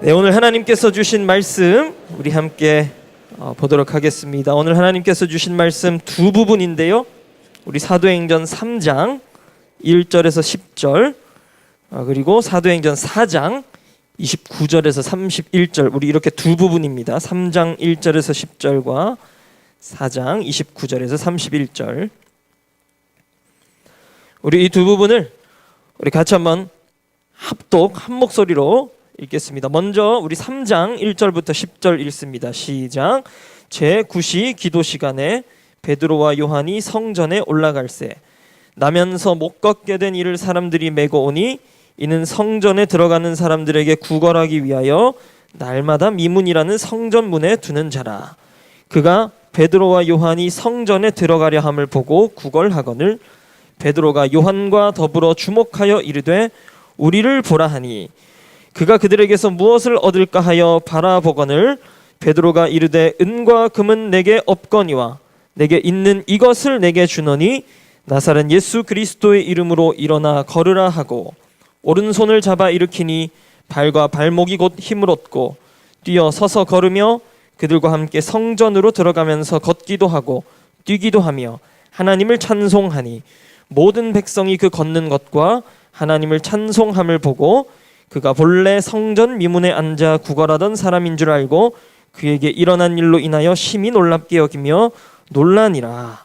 네, 오늘 하나님께서 주신 말씀 우리 함께 보도록 하겠습니다. 오늘 하나님께서 주신 말씀 두 부분인데요. 우리 사도행전 3장 1절에서 10절 그리고 사도행전 4장 29절에서 31절 우리 이렇게 두 부분입니다. 3장 1절에서 10절과 4장 29절에서 31절 우리 이 두 부분을 우리 같이 한번 합독 한 목소리로 읽겠습니다. 먼저 우리 3장 1절부터 10절 읽습니다. 시작. 제9시 기도 시간에 베드로와 요한이 성전에 올라갈새 나면서 못 걷게 된 이를 사람들이 메고 오니 이는 성전에 들어가는 사람들에게 구걸하기 위하여 날마다 미문이라는 성전문에 두는 자라. 그가 베드로와 요한이 성전에 들어가려 함을 보고 구걸하거늘 베드로가 요한과 더불어 주목하여 이르되 우리를 보라 하니 그가 그들에게서 무엇을 얻을까 하여 바라보거늘 베드로가 이르되 은과 금은 내게 없거니와 내게 있는 이것을 내게 주노니 나사렛 예수 그리스도의 이름으로 일어나 걸으라 하고 오른손을 잡아 일으키니 발과 발목이 곧 힘을 얻고 뛰어 서서 걸으며 그들과 함께 성전으로 들어가면서 걷기도 하고 뛰기도 하며 하나님을 찬송하니 모든 백성이 그 걷는 것과 하나님을 찬송함을 보고 그가 본래 성전 미문에 앉아 구걸하던 사람인 줄 알고 그에게 일어난 일로 인하여 심히 놀랍게 여기며 놀라니라.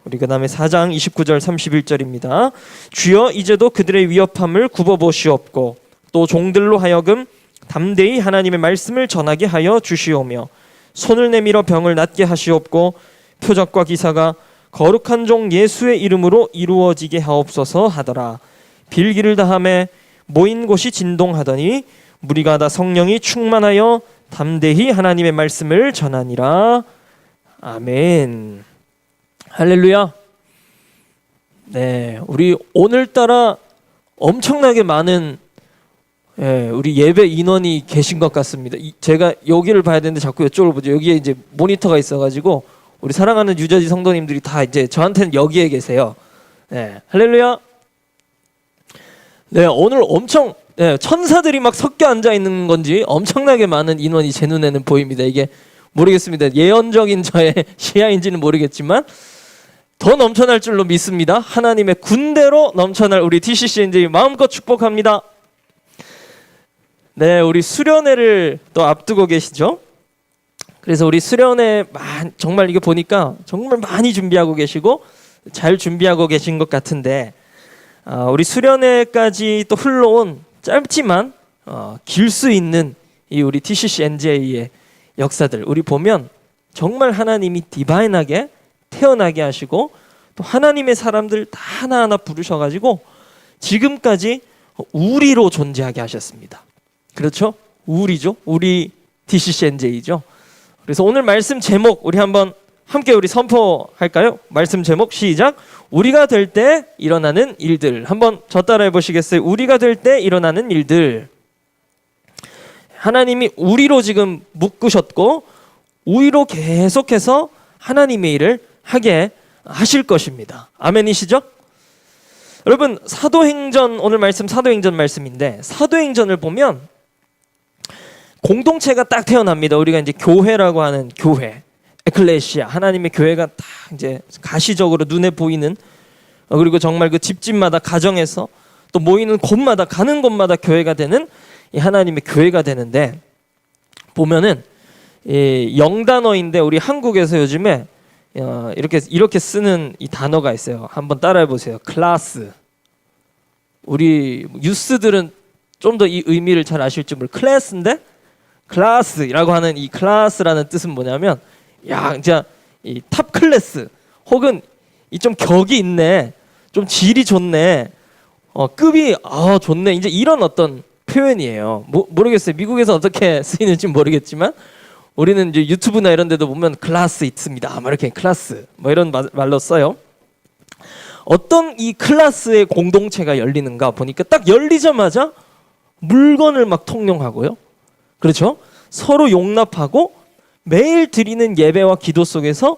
우리 그 다음에 4장 29절 31절입니다. 주여 이제도 그들의 위협함을 굽어보시옵고 또 종들로 하여금 담대히 하나님의 말씀을 전하게 하여 주시오며 손을 내밀어 병을 낫게 하시옵고 표적과 기사가 거룩한 종 예수의 이름으로 이루어지게 하옵소서 하더라. 빌기를 다하매 모인 곳이 진동하더니 무리가 다 성령이 충만하여 담대히 하나님의 말씀을 전하니라. 아멘. 할렐루야. 네, 우리 오늘따라 엄청나게 많은 우리 예배 인원이 계신 것 같습니다. 제가 여기를 봐야 되는데 자꾸 이쪽을 보죠. 여기에 이제 모니터가 있어가지고 우리 사랑하는 유저지 성도님들이 다 이제 저한테는 여기에 계세요. 네, 할렐루야. 네, 오늘 엄청 천사들이 막 섞여 앉아 있는 건지 엄청나게 많은 인원이 제 눈에는 보입니다. 이게 모르겠습니다. 예언적인 저의 시야인지는 모르겠지만 더 넘쳐날 줄로 믿습니다. 하나님의 군대로 넘쳐날 우리 TCCNJ 마음껏 축복합니다. 네, 우리 수련회를 또 앞두고 계시죠? 그래서 우리 수련회 정말 이거 보니까 정말 많이 준비하고 계시고 잘 준비하고 계신 것 같은데 우리 수련회까지 또 흘러온 짧지만 길 수 있는 이 우리 TCCNJ의 역사들 우리 보면 정말 하나님이 디바인하게 태어나게 하시고 또 하나님의 사람들 다 하나하나 부르셔가지고 지금까지 우리로 존재하게 하셨습니다. 그렇죠? 우리죠. 우리 TCCNJ죠. 그래서 오늘 말씀 제목 우리 한번 함께 우리 선포할까요? 말씀 제목 시작. 우리가 될 때 일어나는 일들. 한번 저 따라해 보시겠어요? 우리가 될 때 일어나는 일들. 하나님이 우리로 지금 묶으셨고 우리로 계속해서 하나님의 일을 하게 하실 것입니다. 아멘이시죠? 여러분 사도행전 오늘 말씀 사도행전 말씀인데 사도행전을 보면 공동체가 딱 태어납니다. 우리가 이제 교회라고 하는 교회. 에클레시아 하나님의 교회가 딱 이제 가시적으로 눈에 보이는 그리고 정말 그 집집마다 가정에서 또 모이는 곳마다 가는 곳마다 교회가 되는 이 하나님의 교회가 되는데 보면은 이 영단어인데 우리 한국에서 요즘에 이렇게 쓰는 이 단어가 있어요. 한번 따라해 보세요. 클래스. 우리 유스들은 좀 더 이 의미를 잘 아실지 모르. 클래스인데 클래스라고 하는 이 클래스라는 뜻은 뭐냐면 야, 진짜 이 탑 클래스 혹은 이 좀 격이 있네, 좀 질이 좋네, 급이 좋네, 이제 이런 어떤 표현이에요. 모르겠어요. 미국에서 어떻게 쓰이는지 모르겠지만 우리는 이제 유튜브나 이런 데도 보면 클래스 있습니다. 막 이렇게 클래스 뭐 이런 말로 써요. 어떤 이 클래스의 공동체가 열리는가 보니까 딱 열리자마자 물건을 막 통용하고요. 그렇죠? 서로 용납하고 매일 드리는 예배와 기도 속에서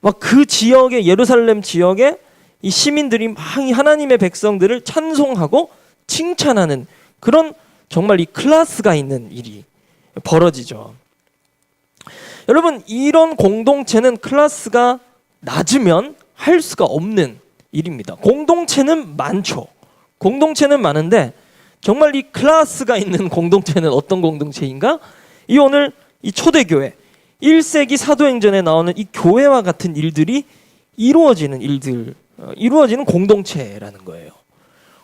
막 그 지역의 예루살렘 지역의 이 시민들이 막 하나님의 백성들을 찬송하고 칭찬하는 그런 정말 이 클래스가 있는 일이 벌어지죠. 여러분, 이런 공동체는 클래스가 낮으면 할 수가 없는 일입니다. 공동체는 많죠. 공동체는 많은데 정말 이 클래스가 있는 공동체는 어떤 공동체인가? 이 오늘 이 초대교회 1세기 사도행전에 나오는 이 교회와 같은 일들이 이루어지는 일들, 이루어지는 공동체라는 거예요.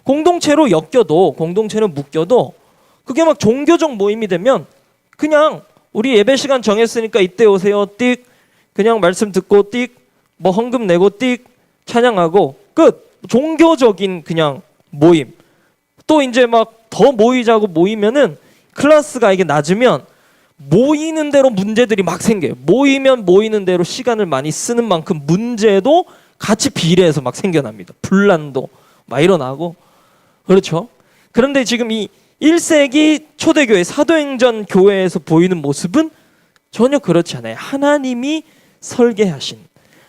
공동체로 엮여도, 공동체로 묶여도 그게 막 종교적 모임이 되면 그냥 우리 예배 시간 정했으니까 이때 오세요, 띡. 그냥 말씀 듣고 띡. 뭐 헌금 내고 띡. 찬양하고 끝. 종교적인 그냥 모임. 또 이제 막 더 모이자고 모이면은 클래스가 이게 낮으면 모이는 대로 문제들이 막 생겨요. 모이면 모이는 대로 시간을 많이 쓰는 만큼 문제도 같이 비례해서 막 생겨납니다. 분란도 막 일어나고. 그렇죠? 그런데 지금 이 1세기 초대교회 사도행전 교회에서 보이는 모습은 전혀 그렇지 않아요. 하나님이 설계하신,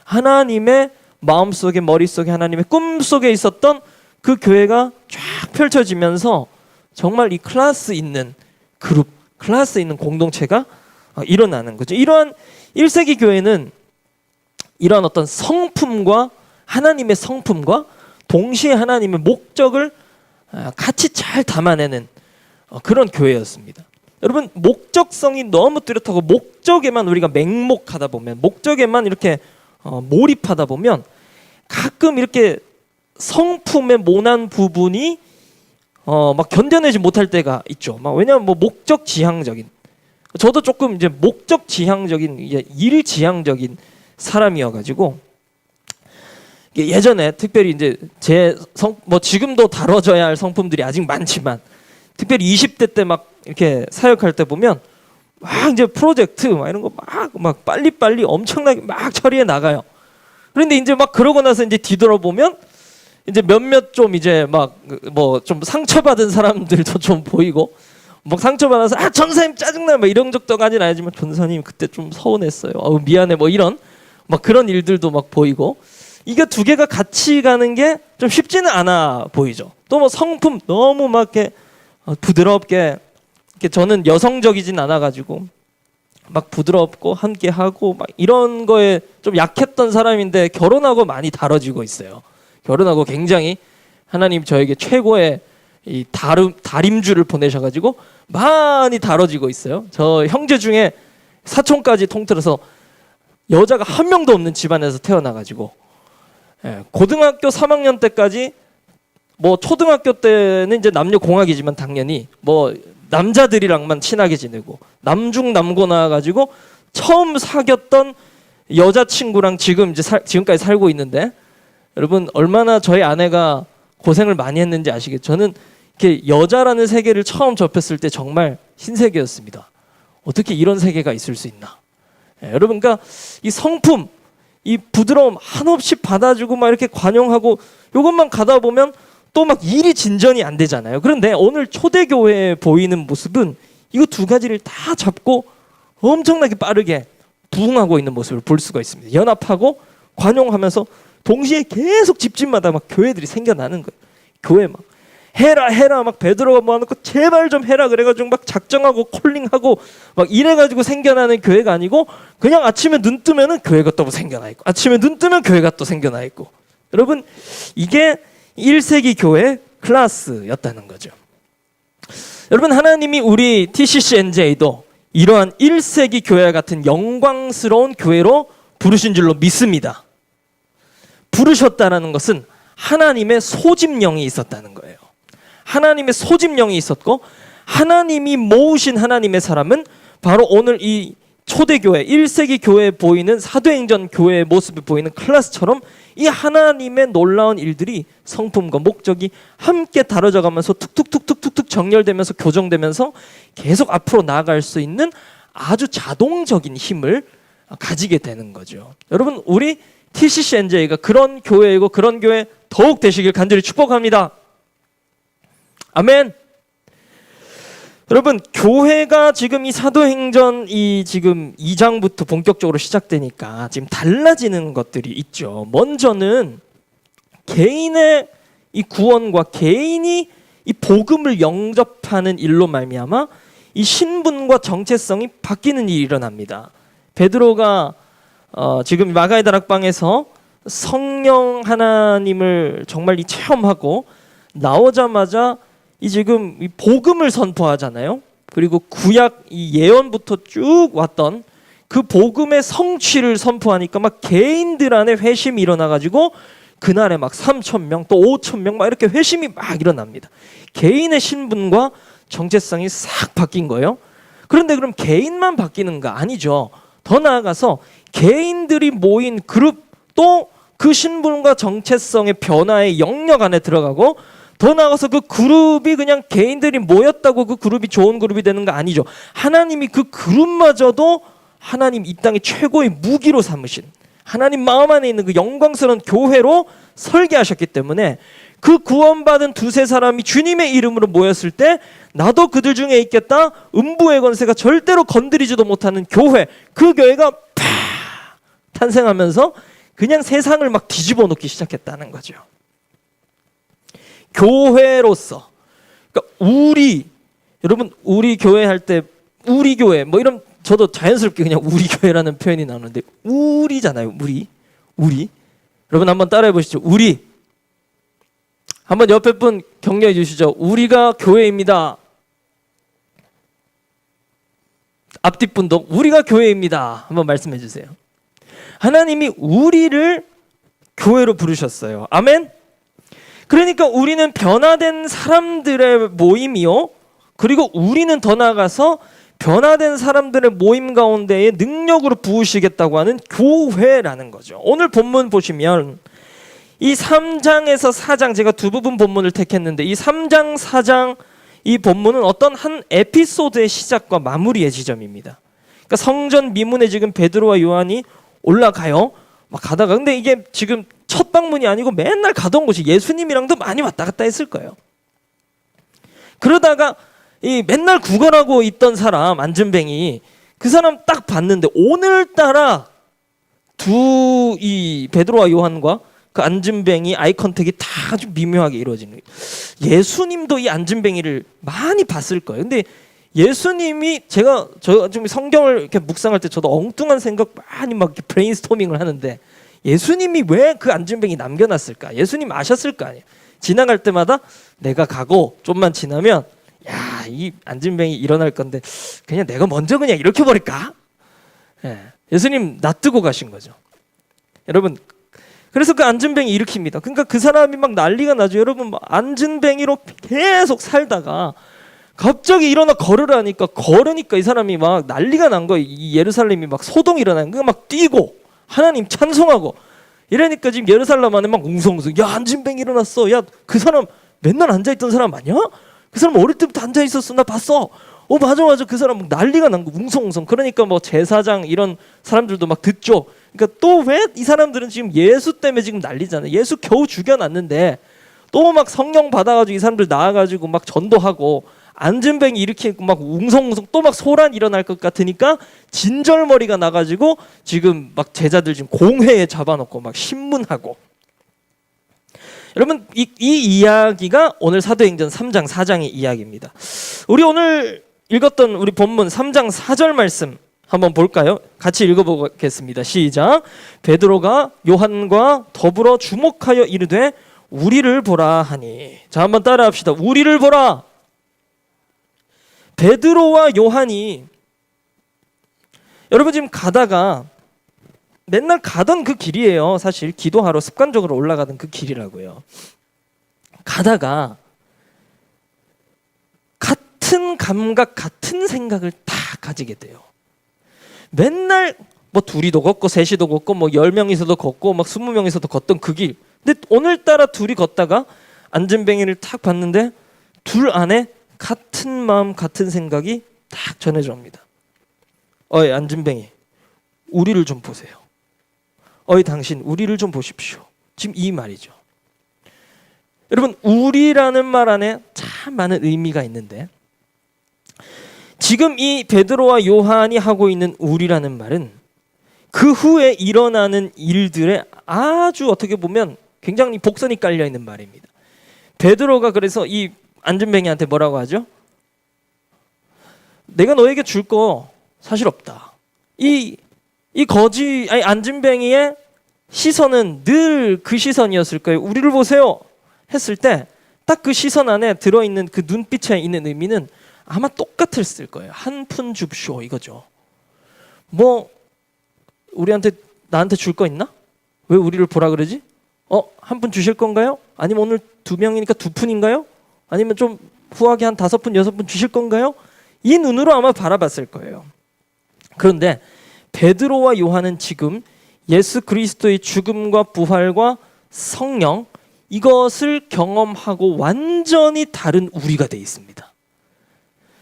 하나님의 마음속에, 머릿속에, 하나님의 꿈속에 있었던 그 교회가 쫙 펼쳐지면서 정말 이 클래스 있는 그룹, 클래스 있는 공동체가 일어나는 거죠. 이러한 1세기 교회는 이러한 어떤 성품과 하나님의 성품과 동시에 하나님의 목적을 같이 잘 담아내는 그런 교회였습니다. 여러분, 목적성이 너무 뚜렷하고 목적에만 우리가 맹목하다 보면, 목적에만 이렇게 몰입하다 보면 가끔 이렇게 성품의 모난 부분이 막 견뎌내지 못할 때가 있죠. 막 왜냐하면 뭐 목적 지향적인, 저도 조금 이제 목적 지향적인, 이제 일 지향적인 사람이어가지고 예전에 특별히 이제 제 뭐 지금도 다뤄져야 할 성품들이 아직 많지만 특별히 20대 때 막 이렇게 사역할 때 보면 막 이제 프로젝트 막 이런 거 막 빨리빨리 엄청나게 막 처리해 나가요. 그런데 이제 막 그러고 나서 이제 뒤돌아보면 이제 몇몇 좀 이제 막 뭐 좀 상처받은 사람들도 좀 보이고, 막 상처받아서 전사님 짜증나 막 이런 적도까지는 아니지만 전사님 그때 좀 서운했어요. 미안해 뭐 이런 막 그런 일들도 막 보이고, 이게 두 개가 같이 가는 게 좀 쉽지는 않아 보이죠. 또 뭐 성품 너무 막 이렇게 부드럽게, 이렇게 저는 여성적이진 않아가지고 막 부드럽고 함께 하고 막 이런 거에 좀 약했던 사람인데 결혼하고 많이 다뤄지고 있어요. 결혼하고 굉장히 하나님 저에게 최고의 이 다림주를 보내셔가지고 많이 다뤄지고 있어요. 저 형제 중에 사촌까지 통틀어서 여자가 한 명도 없는 집안에서 태어나가지고, 고등학교 3학년 때까지 뭐 초등학교 때는 이제 남녀 공학이지만 당연히 뭐 남자들이랑만 친하게 지내고 남중 남고 나와가지고 처음 사귀었던 여자친구랑 지금 이제 지금까지 살고 있는데, 여러분 얼마나 저희 아내가 고생을 많이 했는지 아시겠죠? 저는 이렇게 여자라는 세계를 처음 접했을 때 정말 신세계였습니다. 어떻게 이런 세계가 있을 수 있나? 여러분, 그러니까 이 성품, 이 부드러움 한없이 받아주고 막 이렇게 관용하고 이것만 가다 보면 또 막 일이 진전이 안 되잖아요. 그런데 오늘 초대교회에 보이는 모습은 이거 두 가지를 다 잡고 엄청나게 빠르게 부흥하고 있는 모습을 볼 수가 있습니다. 연합하고 관용하면서 동시에 계속 집집마다 막 교회들이 생겨나는 거예요. 교회 막 해라 막 베드로가 모아놓고 제발 좀 해라 그래가지고 막 작정하고 콜링하고 막 이래가지고 생겨나는 교회가 아니고, 그냥 아침에 눈 뜨면은 교회가 또 생겨나 있고, 아침에 눈 뜨면 교회가 또 생겨나 있고. 여러분, 이게 1세기 교회 클래스였다는 거죠. 여러분, 하나님이 우리 TCC NJ도 이러한 1세기 교회 같은 영광스러운 교회로 부르신 줄로 믿습니다. 부르셨다는 것은 하나님의 소집령이 있었다는 거예요. 하나님의 소집령이 있었고, 하나님이 모으신 하나님의 사람은 바로 오늘 이 초대교회 1세기 교회에 보이는 사도행전 교회의 모습이 보이는 클래스처럼 이 하나님의 놀라운 일들이 성품과 목적이 함께 다뤄져 가면서 툭툭툭툭툭 정렬되면서 교정되면서 계속 앞으로 나아갈 수 있는 아주 자동적인 힘을 가지게 되는 거죠. 여러분, 우리 TCC NJ가 그런 교회이고 그런 교회 더욱 되시길 간절히 축복합니다. 아멘. 여러분, 교회가 지금 이 사도행전 이 지금 2장부터 본격적으로 시작되니까 지금 달라지는 것들이 있죠. 먼저는 개인의 이 구원과 개인이 이 복음을 영접하는 일로 말미암아 이 신분과 정체성이 바뀌는 일이 일어납니다. 베드로가 지금 마가의 다락방에서 성령 하나님을 정말 체험하고 나오자마자 이 지금 이 복음을 선포하잖아요. 그리고 구약 이 예언부터 쭉 왔던 그 복음의 성취를 선포하니까 막 개인들 안에 회심이 일어나가지고 그날에 막 3,000명 또 5,000명 막 이렇게 회심이 막 일어납니다. 개인의 신분과 정체성이 싹 바뀐 거예요. 그런데 그럼 개인만 바뀌는가? 아니죠. 더 나아가서 개인들이 모인 그룹도 그 신분과 정체성의 변화의 영역 안에 들어가고, 더 나아가서 그 그룹이 그냥 개인들이 모였다고 그 그룹이 좋은 그룹이 되는 거 아니죠. 하나님이 그 그룹마저도 하나님 이 땅의 최고의 무기로 삼으신, 하나님 마음 안에 있는 그 영광스러운 교회로 설계하셨기 때문에 그 구원받은 두세 사람이 주님의 이름으로 모였을 때 나도 그들 중에 있겠다. 음부의 권세가 절대로 건드리지도 못하는 교회, 그 교회가 팍 탄생하면서 그냥 세상을 막 뒤집어 놓기 시작했다는 거죠. 교회로서, 그러니까 여러분 우리 교회 할 때 우리 교회 뭐 이런, 저도 자연스럽게 그냥 우리 교회라는 표현이 나오는데 우리잖아요. 우리 여러분 한번 따라해 보시죠. 우리 한번 옆에 분 격려해 주시죠. 우리가 교회입니다. 앞뒤 분도 우리가 교회입니다. 한번 말씀해 주세요. 하나님이 우리를 교회로 부르셨어요. 아멘. 그러니까 우리는 변화된 사람들의 모임이요, 그리고 우리는 더 나아가서 변화된 사람들의 모임 가운데에 능력으로 부으시겠다고 하는 교회라는 거죠. 오늘 본문 보시면 이 3장에서 4장, 제가 두 부분 본문을 택했는데 이 3장 4장 이 본문은 어떤 한 에피소드의 시작과 마무리의 지점입니다. 그러니까 성전 미문에 지금 베드로와 요한이 올라가요. 막 가다가, 근데 이게 지금 첫 방문이 아니고 맨날 가던 곳이 예수님이랑도 많이 왔다 갔다 했을 거예요. 그러다가 이 맨날 구걸하고 있던 사람, 안진뱅이, 그 사람 딱 봤는데 오늘따라 이 베드로와 요한과 그 안진뱅이 아이 컨택이 다 아주 미묘하게 이루어지는 거예요. 예수님도 이 안진뱅이를 많이 봤을 거예요. 근데 예수님이, 제가 좀 성경을 이렇게 묵상할 때 저도 엉뚱한 생각 많이 막 이렇게 브레인스토밍을 하는데, 예수님이 왜 그 안진뱅이 남겨놨을까? 예수님 아셨을 거 아니에요. 지나갈 때마다 내가 가고 좀만 지나면 야, 이 안진뱅이 일어날 건데 그냥 내가 먼저 그냥 일으켜 버릴까? 예수님 놔두고 가신 거죠. 여러분, 그래서 그 안진뱅이 일으킵니다. 그러니까 그 사람이 막 난리가 나죠. 여러분, 안진뱅이로 계속 살다가 갑자기 일어나 걸으니까 이 사람이 막 난리가 난 거예요. 이 예루살렘이 막 소동이 일어나는 거야. 막 뛰고 하나님 찬송하고 이러니까 지금 예루살렘 안에 막 웅성웅성, 야, 안진뱅이 일어났어. 야, 그 사람 맨날 앉아있던 사람 아니야? 그 사람 어릴 때부터 앉아있었어. 나 봤어. 맞아. 그 사람 막 난리가 난 거, 웅성웅성. 그러니까 뭐 제사장 이런 사람들도 막 듣죠. 그러니까 또 왜 이 사람들은 지금 예수 때문에 지금 난리잖아요. 예수 겨우 죽여놨는데 또 막 성령 받아가지고 이 사람들 나와가지고 막 전도하고 안진뱅이 일으키고 막 웅성웅성 또 막 소란 일어날 것 같으니까 진절머리가 나가지고 지금 막 제자들 지금 공회에 잡아놓고 막 신문하고. 여러분, 이 이야기가 오늘 사도행전 3장 4장의 이야기입니다. 우리 오늘 읽었던 우리 본문 3장 4절 말씀 한번 볼까요? 같이 읽어보겠습니다. 시작. 베드로가 요한과 더불어 주목하여 이르되 우리를 보라 하니. 자, 한번 따라합시다. 우리를 보라. 베드로와 요한이, 여러분 지금 가다가 맨날 가던 그 길이에요. 사실 기도하러 습관적으로 올라가던 그 길이라고요. 가다가 같은 감각, 같은 생각을 다 가지게 돼요. 맨날 뭐 둘이도 걷고 셋이도 걷고 뭐 10명이서도 걷고 막 20명이서도 걷던 그 길. 근데 오늘따라 둘이 걷다가 안진뱅이를 탁 봤는데 둘 안에 같은 마음, 같은 생각이 딱 전해져 옵니다. 어이 안진뱅이, 우리를 좀 보세요. 어이 당신, 우리를 좀 보십시오. 지금 이 말이죠. 여러분, 우리라는 말 안에 참 많은 의미가 있는데, 지금 이 베드로와 요한이 하고 있는 우리라는 말은 그 후에 일어나는 일들에 아주 어떻게 보면 굉장히 복선이 깔려 있는 말입니다. 베드로가 그래서 이 안진뱅이한테 뭐라고 하죠? 내가 너에게 줄 거 사실 없다. 이 안진뱅이의 시선은 늘 그 시선이었을 거예요. 우리를 보세요 했을 때 딱 그 시선 안에 들어있는 그 눈빛에 있는 의미는 아마 똑같았을 거예요. 한 푼 줍쇼 이거죠. 뭐 나한테 줄 거 있나? 왜 우리를 보라 그러지? 한 푼 주실 건가요? 아니면 오늘 2명이니까 2푼인가요? 아니면 좀 후하게 한 5푼, 6푼 주실 건가요? 이 눈으로 아마 바라봤을 거예요. 그런데 베드로와 요한은 지금 예수 그리스도의 죽음과 부활과 성령 이것을 경험하고 완전히 다른 우리가 돼 있습니다.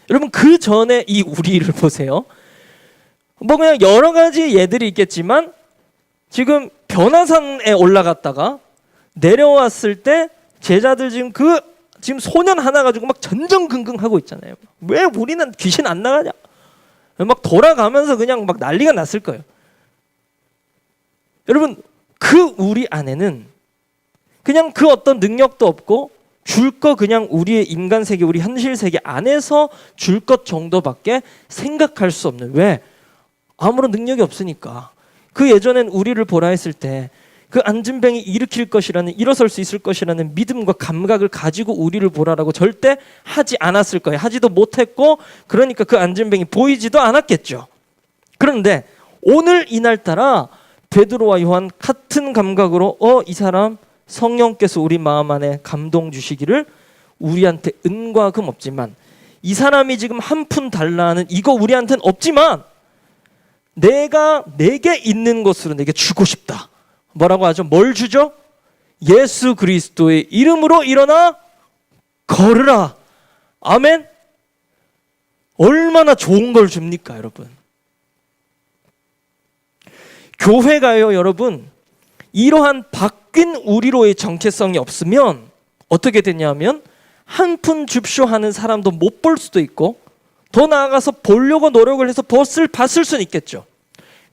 여러분 그 전에 이 우리를 보세요. 뭐 그냥 여러 가지 예들이 있겠지만 지금 변화산에 올라갔다가 내려왔을 때 제자들 지금 소년 하나 가지고 막 전전긍긍하고 있잖아요. 왜 우리는 귀신 안 나가냐? 막 돌아가면서 그냥 막 난리가 났을 거예요. 여러분 그 우리 안에는 그냥 그 어떤 능력도 없고 줄 거 그냥 우리의 인간 세계, 우리 현실 세계 안에서 줄 것 정도밖에 생각할 수 없는, 왜? 아무런 능력이 없으니까. 그 예전엔 우리를 보라 했을 때 그 안진뱅이 일어설 수 있을 것이라는 믿음과 감각을 가지고 우리를 보라라고 절대 하지 않았을 거예요. 하지도 못했고, 그러니까 그 안진뱅이 보이지도 않았겠죠. 그런데 오늘 이날따라 베드로와 요한 같은 감각으로 이 사람 성령께서 우리 마음 안에 감동 주시기를, 우리한테 은과 금 없지만 이 사람이 지금 한 푼 달라는 이거 우리한테는 없지만 내게 있는 것으로 내게 주고 싶다. 뭐라고 하죠? 뭘 주죠? 예수 그리스도의 이름으로 일어나 걸으라. 아멘. 얼마나 좋은 걸 줍니까 여러분? 교회가요 여러분, 이러한 바뀐 우리로의 정체성이 없으면 어떻게 되냐면 한 푼 줍쇼 하는 사람도 못 볼 수도 있고, 더 나아가서 보려고 노력을 해서 봤을 수는 있겠죠.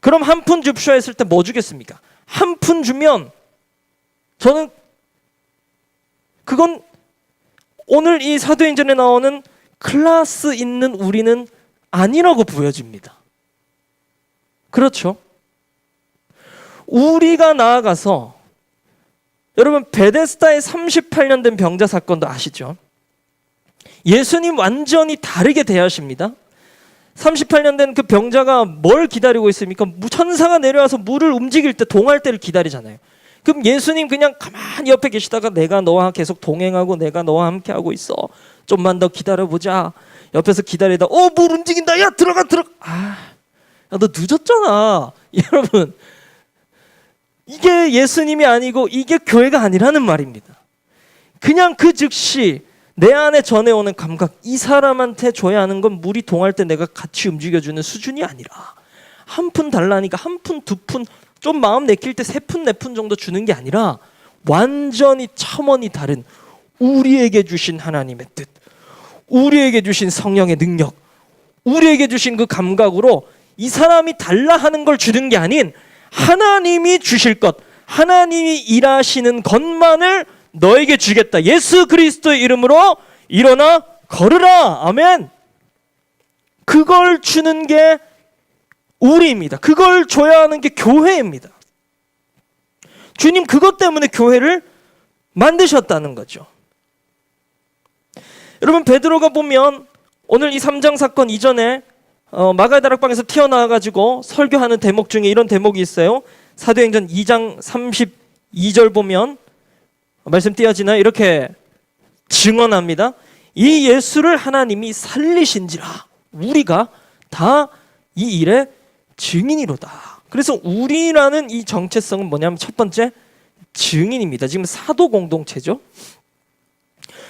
그럼 한 푼 줍쇼 했을 때 뭐 주겠습니까? 한 푼 주면 저는 그건 오늘 이 사도행전에 나오는 클래스 있는 우리는 아니라고 보여집니다. 그렇죠? 우리가 나아가서, 여러분 베데스다의 38년 된 병자 사건도 아시죠? 예수님 완전히 다르게 대하십니다. 38년 된 그 병자가 뭘 기다리고 있습니까? 천사가 내려와서 물을 움직일 때 동할 때를 기다리잖아요. 그럼 예수님 그냥 가만히 옆에 계시다가 내가 너와 계속 동행하고 내가 너와 함께 하고 있어, 좀만 더 기다려보자. 옆에서 기다리다 물 움직인다, 야 들어가. 야, 너 늦었잖아. 여러분 이게 예수님이 아니고 이게 교회가 아니라는 말입니다. 그냥 그 즉시 내 안에 전해오는 감각, 이 사람한테 줘야 하는 건 물이 동할 때 내가 같이 움직여주는 수준이 아니라 한 푼 달라니까 한 푼, 2푼, 좀 마음 내킬 때 3푼, 4푼 정도 주는 게 아니라 완전히 차원이 다른 우리에게 주신 하나님의 뜻, 우리에게 주신 성령의 능력, 우리에게 주신 그 감각으로 이 사람이 달라 하는 걸 주는 게 아닌 하나님이 주실 것, 하나님이 일하시는 것만을 너에게 주겠다. 예수 그리스도의 이름으로 일어나 걸으라. 아멘. 그걸 주는 게 우리입니다. 그걸 줘야 하는 게 교회입니다. 주님 그것 때문에 교회를 만드셨다는 거죠. 여러분 베드로가 보면 오늘 이 3장 사건 이전에 마가의 다락방에서 튀어나와가지고 설교하는 대목 중에 이런 대목이 있어요. 사도행전 2장 32절 보면 말씀 띄어지나요? 이렇게 증언합니다. 이 예수를 하나님이 살리신지라 우리가 다 이 일의 증인이로다. 그래서 우리라는 이 정체성은 뭐냐면 첫 번째 증인입니다. 지금 사도 공동체죠.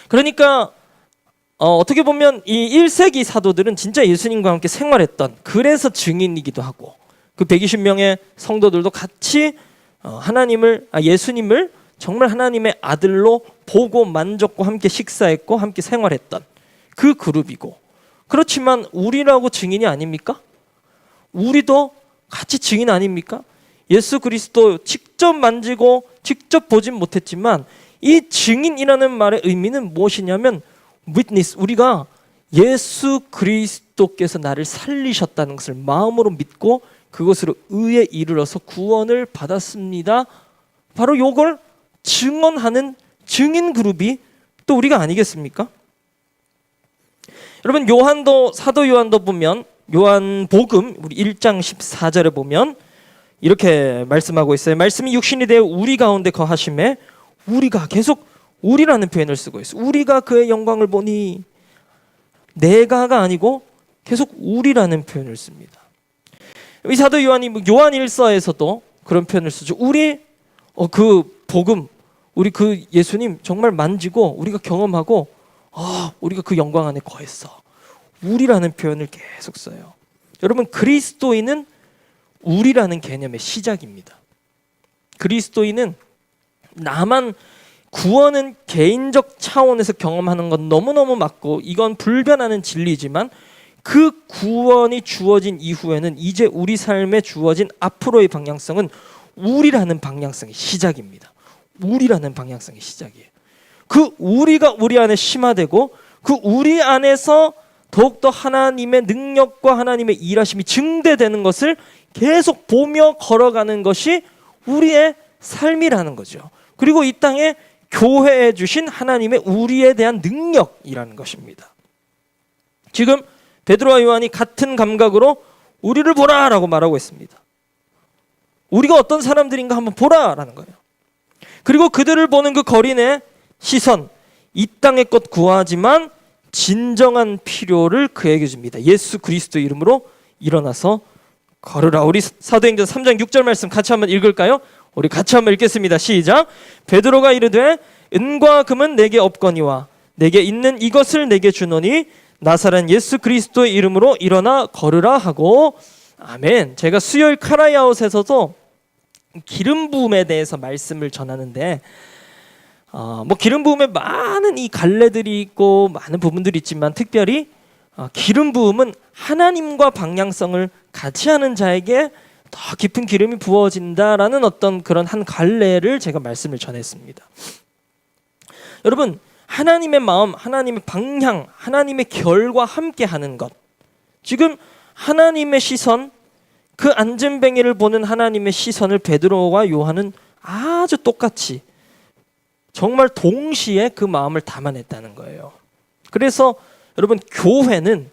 그러니까 어떻게 보면 이 1세기 사도들은 진짜 예수님과 함께 생활했던, 그래서 증인이기도 하고, 그 120명의 성도들도 같이 예수님을 정말 하나님의 아들로 보고 만졌고 함께 식사했고 함께 생활했던 그 그룹이고, 그렇지만 우리라고 증인이 아닙니까? 우리도 같이 증인 아닙니까? 예수 그리스도 직접 만지고 직접 보진 못했지만 이 증인이라는 말의 의미는 무엇이냐면 witness, 우리가 예수 그리스도께서 나를 살리셨다는 것을 마음으로 믿고 그것으로 의에 이르러서 구원을 받았습니다. 바로 요걸 증언하는 증인 그룹이 또 우리가 아니겠습니까? 여러분 사도 요한도 보면 요한복음 우리 1장 14절에 보면 이렇게 말씀하고 있어요. 말씀이 육신이 되어 우리 가운데 거하심에 우리가 계속 우리라는 표현을 쓰고 있어요. 우리가 그의 영광을 보니 내가가 아니고 계속 우리라는 표현을 씁니다. 이 사도 요한이 요한 1서에서도 그런 표현을 쓰죠. 우리 그 복음 우리 그 예수님 정말 만지고 우리가 경험하고 우리가 그 영광 안에 거했어. 우리라는 표현을 계속 써요. 여러분 그리스도인은 우리라는 개념의 시작입니다. 그리스도인은 나만 구원은 개인적 차원에서 경험하는 건 너무너무 맞고 이건 불변하는 진리지만 그 구원이 주어진 이후에는 이제 우리 삶에 주어진 앞으로의 방향성은 우리라는 방향성의 시작입니다. 우리라는 방향성의 시작이에요. 그 우리가 우리 안에 심화되고 그 우리 안에서 더욱더 하나님의 능력과 하나님의 일하심이 증대되는 것을 계속 보며 걸어가는 것이 우리의 삶이라는 거죠. 그리고 이 땅에 교회에 주신 하나님의 우리에 대한 능력이라는 것입니다. 지금 베드로와 요한이 같은 감각으로 우리를 보라라고 말하고 있습니다. 우리가 어떤 사람들인가 한번 보라라는 거예요. 그리고 그들을 보는 그 거린의 시선, 이 땅의 것 구하지만 진정한 필요를 그에게 줍니다. 예수 그리스도 이름으로 일어나서 걸으라. 우리 사도행전 3장 6절 말씀 같이 한번 읽을까요? 우리 같이 한번 읽겠습니다. 시작. 베드로가 이르되 은과 금은 내게 없거니와 내게 있는 이것을 내게 주노니 나사렛 예수 그리스도의 이름으로 일어나 걸으라 하고. 아멘. 제가 수요일 카라이아웃에서도 기름 부음에 대해서 말씀을 전하는데 기름 부음에 많은 이 갈래들이 있고 많은 부분들이 있지만 특별히 기름 부음은 하나님과 방향성을 같이 하는 자에게 더 깊은 기름이 부어진다라는 어떤 그런 한 갈래를 제가 말씀을 전했습니다. 여러분 하나님의 마음, 하나님의 방향, 하나님의 결과 함께 하는 것. 지금 하나님의 시선, 그 안전뱅이를 보는 하나님의 시선을 베드로와 요한은 아주 똑같이 정말 동시에 그 마음을 담아냈다는 거예요. 그래서 여러분 교회는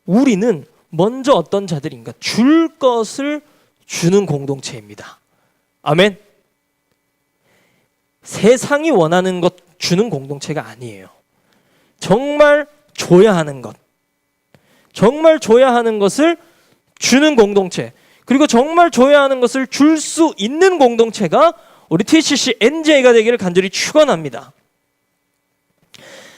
우리는 먼저 어떤 자들인가? 줄 것을 주는 공동체입니다. 아멘. 세상이 원하는 것 주는 공동체가 아니에요. 정말 줘야 하는 것, 정말 줘야 하는 것을 주는 공동체, 그리고 정말 줘야 하는 것을 줄 수 있는 공동체가 우리 TCC NJ가 되기를 간절히 축원합니다.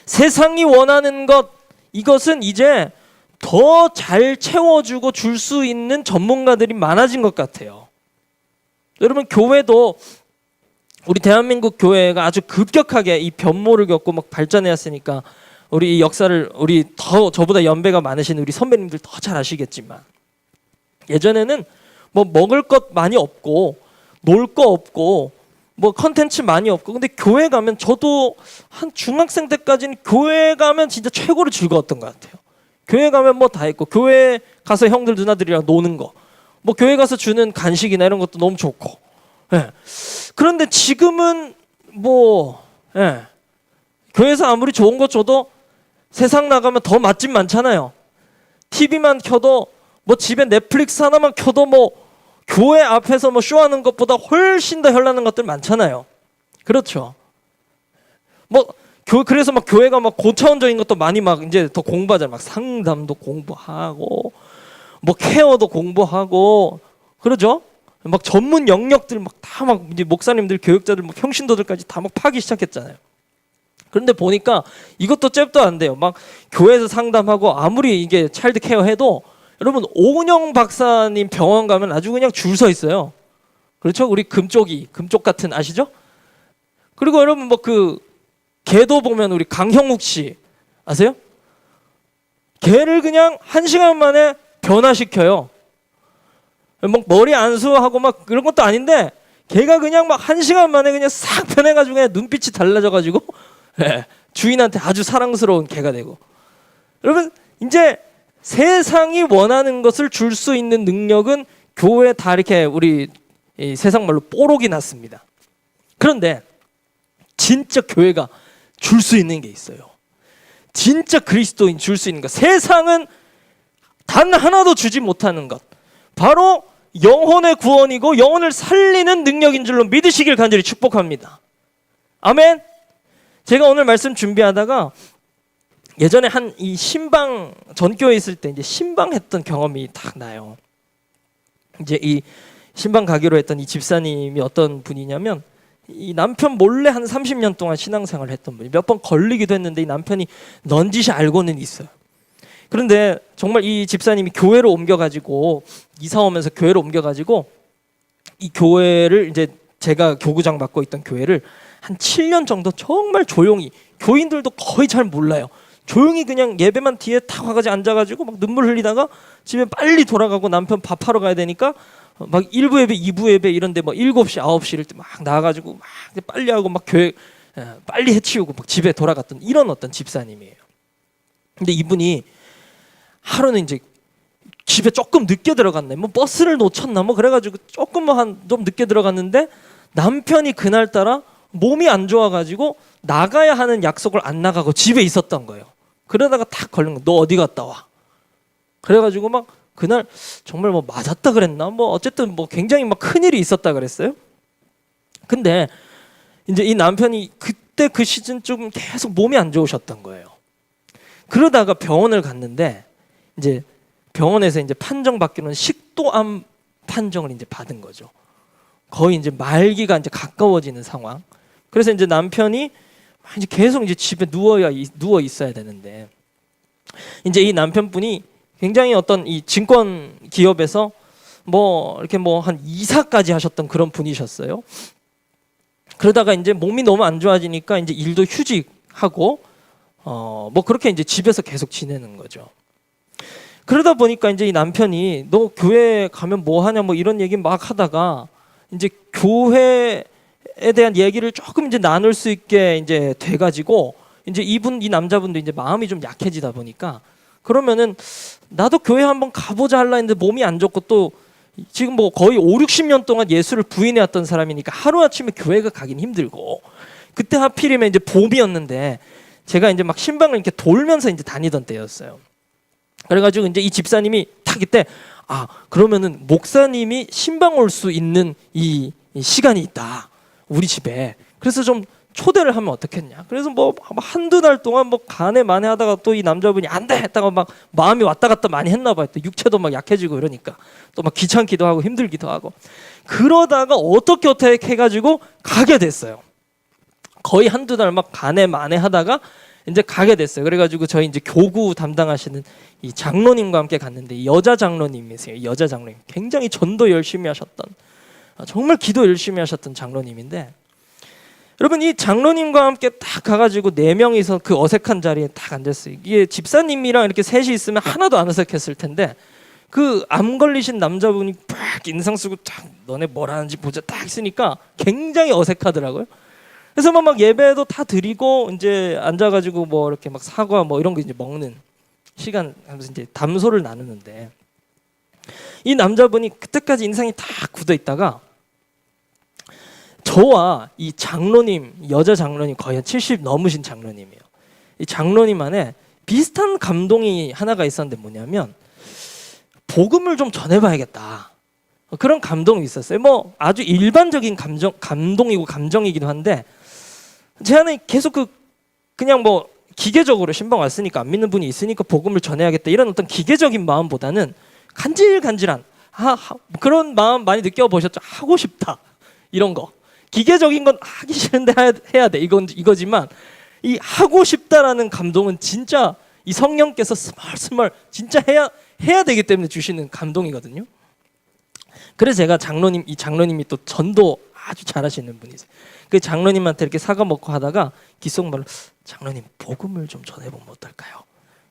세상이 원하는 것, 이것은 이제 더 잘 채워주고 줄 수 있는 전문가들이 많아진 것 같아요. 여러분 교회도 우리 대한민국 교회가 아주 급격하게 이 변모를 겪고 막 발전해왔으니까 우리 이 역사를 우리 더 저보다 연배가 많으신 우리 선배님들 더 잘 아시겠지만 예전에는 뭐 먹을 것 많이 없고 놀 거 없고 뭐 컨텐츠 많이 없고 근데 교회 가면 저도 한 중학생 때까지는 교회 가면 진짜 최고로 즐거웠던 것 같아요. 교회 가면 뭐 다 있고 교회 가서 형들 누나들이랑 노는 거 뭐 교회 가서 주는 간식이나 이런 것도 너무 좋고 예. 그런데 지금은 교회에서 아무리 좋은 것 줘도 세상 나가면 더 맛집 많잖아요. TV만 켜도 뭐 집에 넷플릭스 하나만 켜도 뭐 교회 앞에서 뭐 쇼하는 것보다 훨씬 더 현란한 것들 많잖아요. 그렇죠. 그래서 막 교회가 막 고차원적인 것도 많이 막 이제 더 공부하잖아요. 막 상담도 공부하고 뭐 케어도 공부하고 그러죠. 막 전문 영역들 막 다 막 이제 목사님들, 교육자들, 뭐 평신도들까지 다 막 파기 시작했잖아요. 그런데 보니까 이것도 잽도 안 돼요. 막 교회에서 상담하고 아무리 이게 차일드 케어 해도 여러분 오은영 박사님 병원 가면 아주 그냥 줄 서 있어요. 그렇죠? 우리 금쪽 같은 아시죠? 그리고 여러분 뭐 그 개도 보면 우리 강형욱 씨 아세요? 개를 그냥 1시간 만에 변화시켜요. 막 머리 안수하고 막 그런 것도 아닌데 걔가 그냥 막 1시간 만에 그냥 싹 변해가지고 그냥 눈빛이 달라져가지고 주인한테 아주 사랑스러운 개가 되고. 여러분 이제 세상이 원하는 것을 줄 수 있는 능력은 교회에 다 이렇게 우리 이 세상 말로 뽀록이 났습니다. 그런데 진짜 교회가 줄 수 있는 게 있어요. 진짜 그리스도인 줄 수 있는 것. 세상은 단 하나도 주지 못하는 것. 바로 영혼의 구원이고 영혼을 살리는 능력인 줄로 믿으시길 간절히 축복합니다. 아멘. 제가 오늘 말씀 준비하다가 예전에 한 이 신방 전교에 있을 때 이제 신방했던 경험이 딱 나요. 이제 이 신방 가기로 했던 이 집사님이 어떤 분이냐면 이 남편 몰래 한 30년 동안 신앙생활을 했던 분이 몇 번 걸리기도 했는데 이 남편이 넌지시 알고는 있어요. 그런데 정말 이 집사님이 교회로 옮겨가지고 이사 오면서 교회로 옮겨가지고 이 교회를 이제 제가 교구장 맡고 있던 교회를 한 7년 정도 정말 조용히 교인들도 거의 잘 몰라요. 조용히 그냥 예배만 뒤에 탁 와가지고 앉아가지고 막 눈물 흘리다가 집에 빨리 돌아가고 남편 밥하러 가야 되니까 막 1부 예배, 2부 예배 이런데 뭐 7시, 9시 이럴 때 막 나와가지고 막 빨리 하고 막 교회 빨리 해치우고 막 집에 돌아갔던 이런 어떤 집사님이에요. 근데 이분이 하루는 이제 집에 조금 늦게 들어갔네. 뭐 버스를 놓쳤나 뭐 그래가지고 조금 좀 늦게 들어갔는데 남편이 그날따라 몸이 안 좋아가지고 나가야 하는 약속을 안 나가고 집에 있었던 거예요. 그러다가 탁 걸린 거. 너 어디 갔다 와? 그래가지고 막 그날 정말 뭐 맞았다 그랬나? 뭐 어쨌든 뭐 굉장히 막 큰일이 있었다 그랬어요. 근데 이제 이 남편이 그때 그 시즌쯤 계속 몸이 안 좋으셨던 거예요. 그러다가 병원을 갔는데 이제 병원에서 이제 판정받기로는 식도암 판정을 이제 받은 거죠. 거의 이제 말기가 이제 가까워지는 상황. 그래서 이제 남편이 이제 계속 이제 집에 누워 있어야 되는데 이제 이 남편분이 굉장히 어떤 이 증권 기업에서 뭐 이렇게 뭐 한 이사까지 하셨던 그런 분이셨어요. 그러다가 이제 몸이 너무 안 좋아지니까 이제 일도 휴직하고 뭐 그렇게 이제 집에서 계속 지내는 거죠. 그러다 보니까 이제 이 남편이 너 교회 가면 뭐 하냐 뭐 이런 얘기 막 하다가 이제 교회에 대한 얘기를 조금 이제 나눌 수 있게 이제 돼가지고 이제 이 남자분도 이제 마음이 좀 약해지다 보니까 그러면은 나도 교회 한번 가보자 할라 했는데 몸이 안 좋고 또 지금 뭐 거의 50-60년 동안 예수를 부인해왔던 사람이니까 하루아침에 교회가 가긴 힘들고 그때 하필이면 이제 봄이었는데 제가 이제 막 신방을 이렇게 돌면서 이제 다니던 때였어요. 그래가지고 이제 이 집사님이 딱 이때 그러면은 목사님이 신방 올 수 있는 이 시간이 있다 우리 집에. 그래서 좀 초대를 하면 어떻겠냐. 그래서 뭐 한두 달 동안 뭐 간에 만에 하다가 또 이 남자분이 안 돼 했다가 막 마음이 왔다 갔다 많이 했나 봐요. 또 육체도 막 약해지고 이러니까 또 막 귀찮기도 하고 힘들기도 하고 그러다가 어떻게 해가지고 가게 됐어요. 거의 한두 달 막 간에 만에 하다가 이제 가게 됐어요. 그래가지고 저희 이제 교구 담당하시는 이 장로님과 함께 갔는데 이 여자 장로님이세요. 여자 장로님 굉장히 전도 열심히 하셨던 정말 기도 열심히 하셨던 장로님인데 여러분 이 장로님과 함께 딱 가가지고 4명이서 그 어색한 자리에 딱 앉았어요. 이게 집사님이랑 이렇게 셋이 있으면 하나도 안 어색했을 텐데 그 암 걸리신 남자분이 딱 인상 쓰고 딱 너네 뭘 하는지 보자 딱 있으니까 굉장히 어색하더라고요. 그래서 막 예배도 다 드리고 이제 앉아가지고 뭐 이렇게 막 사과 뭐 이런 거 이제 먹는 시간 하면서 이제 담소를 나누는데 이 남자분이 그때까지 인상이 다 굳어 있다가 저와 이 장로님 여자 장로님 거의 한 70 넘으신 장로님이에요. 이 장로님 안에 비슷한 감동이 하나가 있었는데 뭐냐면 복음을 좀 전해봐야겠다. 그런 감동이 있었어요. 뭐 아주 일반적인 감동이고 감정이기도 한데 제 안에 계속 그냥 뭐 기계적으로 신방 왔으니까 안 믿는 분이 있으니까 복음을 전해야겠다 이런 어떤 기계적인 마음보다는 간질간질한 그런 마음 많이 느껴보셨죠? 하고 싶다 이런 거. 기계적인 건 하기 싫은데 해야 돼 이거지만 이 하고 싶다라는 감동은 진짜 이 성령께서 스멀스멀 진짜 해야 되기 때문에 주시는 감동이거든요. 그래서 제가 이 장로님이 또 전도 아주 잘하시는 분이세요. 그 장로님한테 이렇게 사과 먹고 하다가 귓속말로 장로님 복음을 좀 전해보면 어떨까요?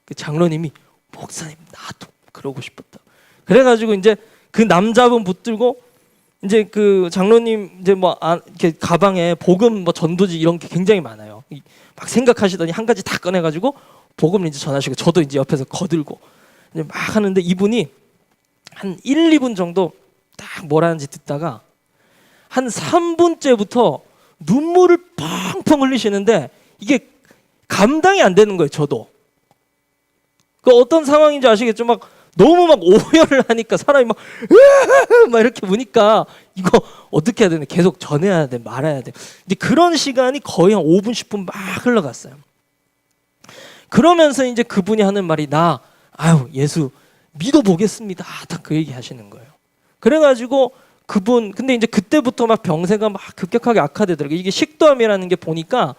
그 장로님이 목사님 나도 그러고 싶었다. 그래가지고 이제 그 남자분 붙들고 이제 그 장로님 이제 뭐 이렇게 가방에 복음 뭐 전도지 이런 게 굉장히 많아요. 막 생각하시더니 한 가지 다 꺼내가지고 복음을 이제 전하시고 저도 이제 옆에서 거들고 이제 막 하는데 이분이 한 1, 2분 정도 딱 뭐라는지 듣다가 한 3분째부터 눈물을 펑펑 흘리시는데 이게 감당이 안 되는 거예요. 저도. 그 어떤 상황인지 아시겠죠? 막 너무 막 오열을 하니까 사람이 막 이렇게 우니까 이거 어떻게 해야 되나 계속 전해야 돼 말아야 돼. 이제 그런 시간이 거의 한 5분 10분 막 흘러갔어요. 그러면서 이제 그분이 하는 말이 예수 믿어보겠습니다. 딱 그 얘기 하시는 거예요. 그래가지고 그분 근데 이제 그때부터 막 병세가 막 급격하게 악화되더라고요. 이게 식도암이라는 게 보니까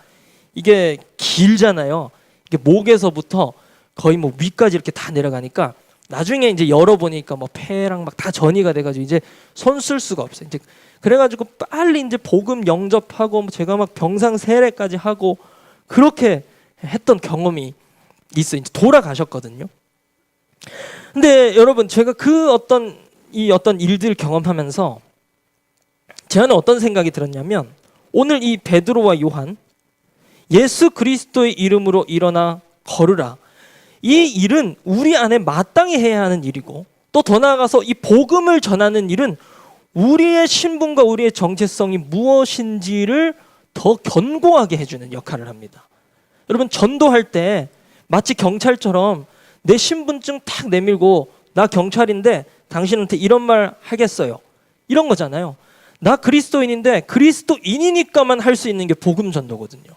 이게 길잖아요. 이게 목에서부터 거의 뭐 위까지 이렇게 다 내려가니까 나중에 이제 열어보니까 뭐 폐랑 막 다 전이가 돼가지고 이제 손 쓸 수가 없어요. 이제 그래가지고 빨리 이제 복음 영접하고 뭐 제가 막 병상 세례까지 하고 그렇게 했던 경험이 있어요. 이제 돌아가셨거든요. 근데 여러분 제가 그 어떤 일들 경험하면서 저는 어떤 생각이 들었냐면 오늘 이 베드로와 요한 예수 그리스도의 이름으로 일어나 걸으라. 이 일은 우리 안에 마땅히 해야 하는 일이고 또 더 나아가서 이 복음을 전하는 일은 우리의 신분과 우리의 정체성이 무엇인지를 더 견고하게 해주는 역할을 합니다. 여러분 전도할 때 마치 경찰처럼 내 신분증 탁 내밀고 나 경찰인데 당신한테 이런 말 하겠어요. 이런 거잖아요. 나 그리스도인인데 그리스도인이니까만 할 수 있는 게 복음 전도거든요.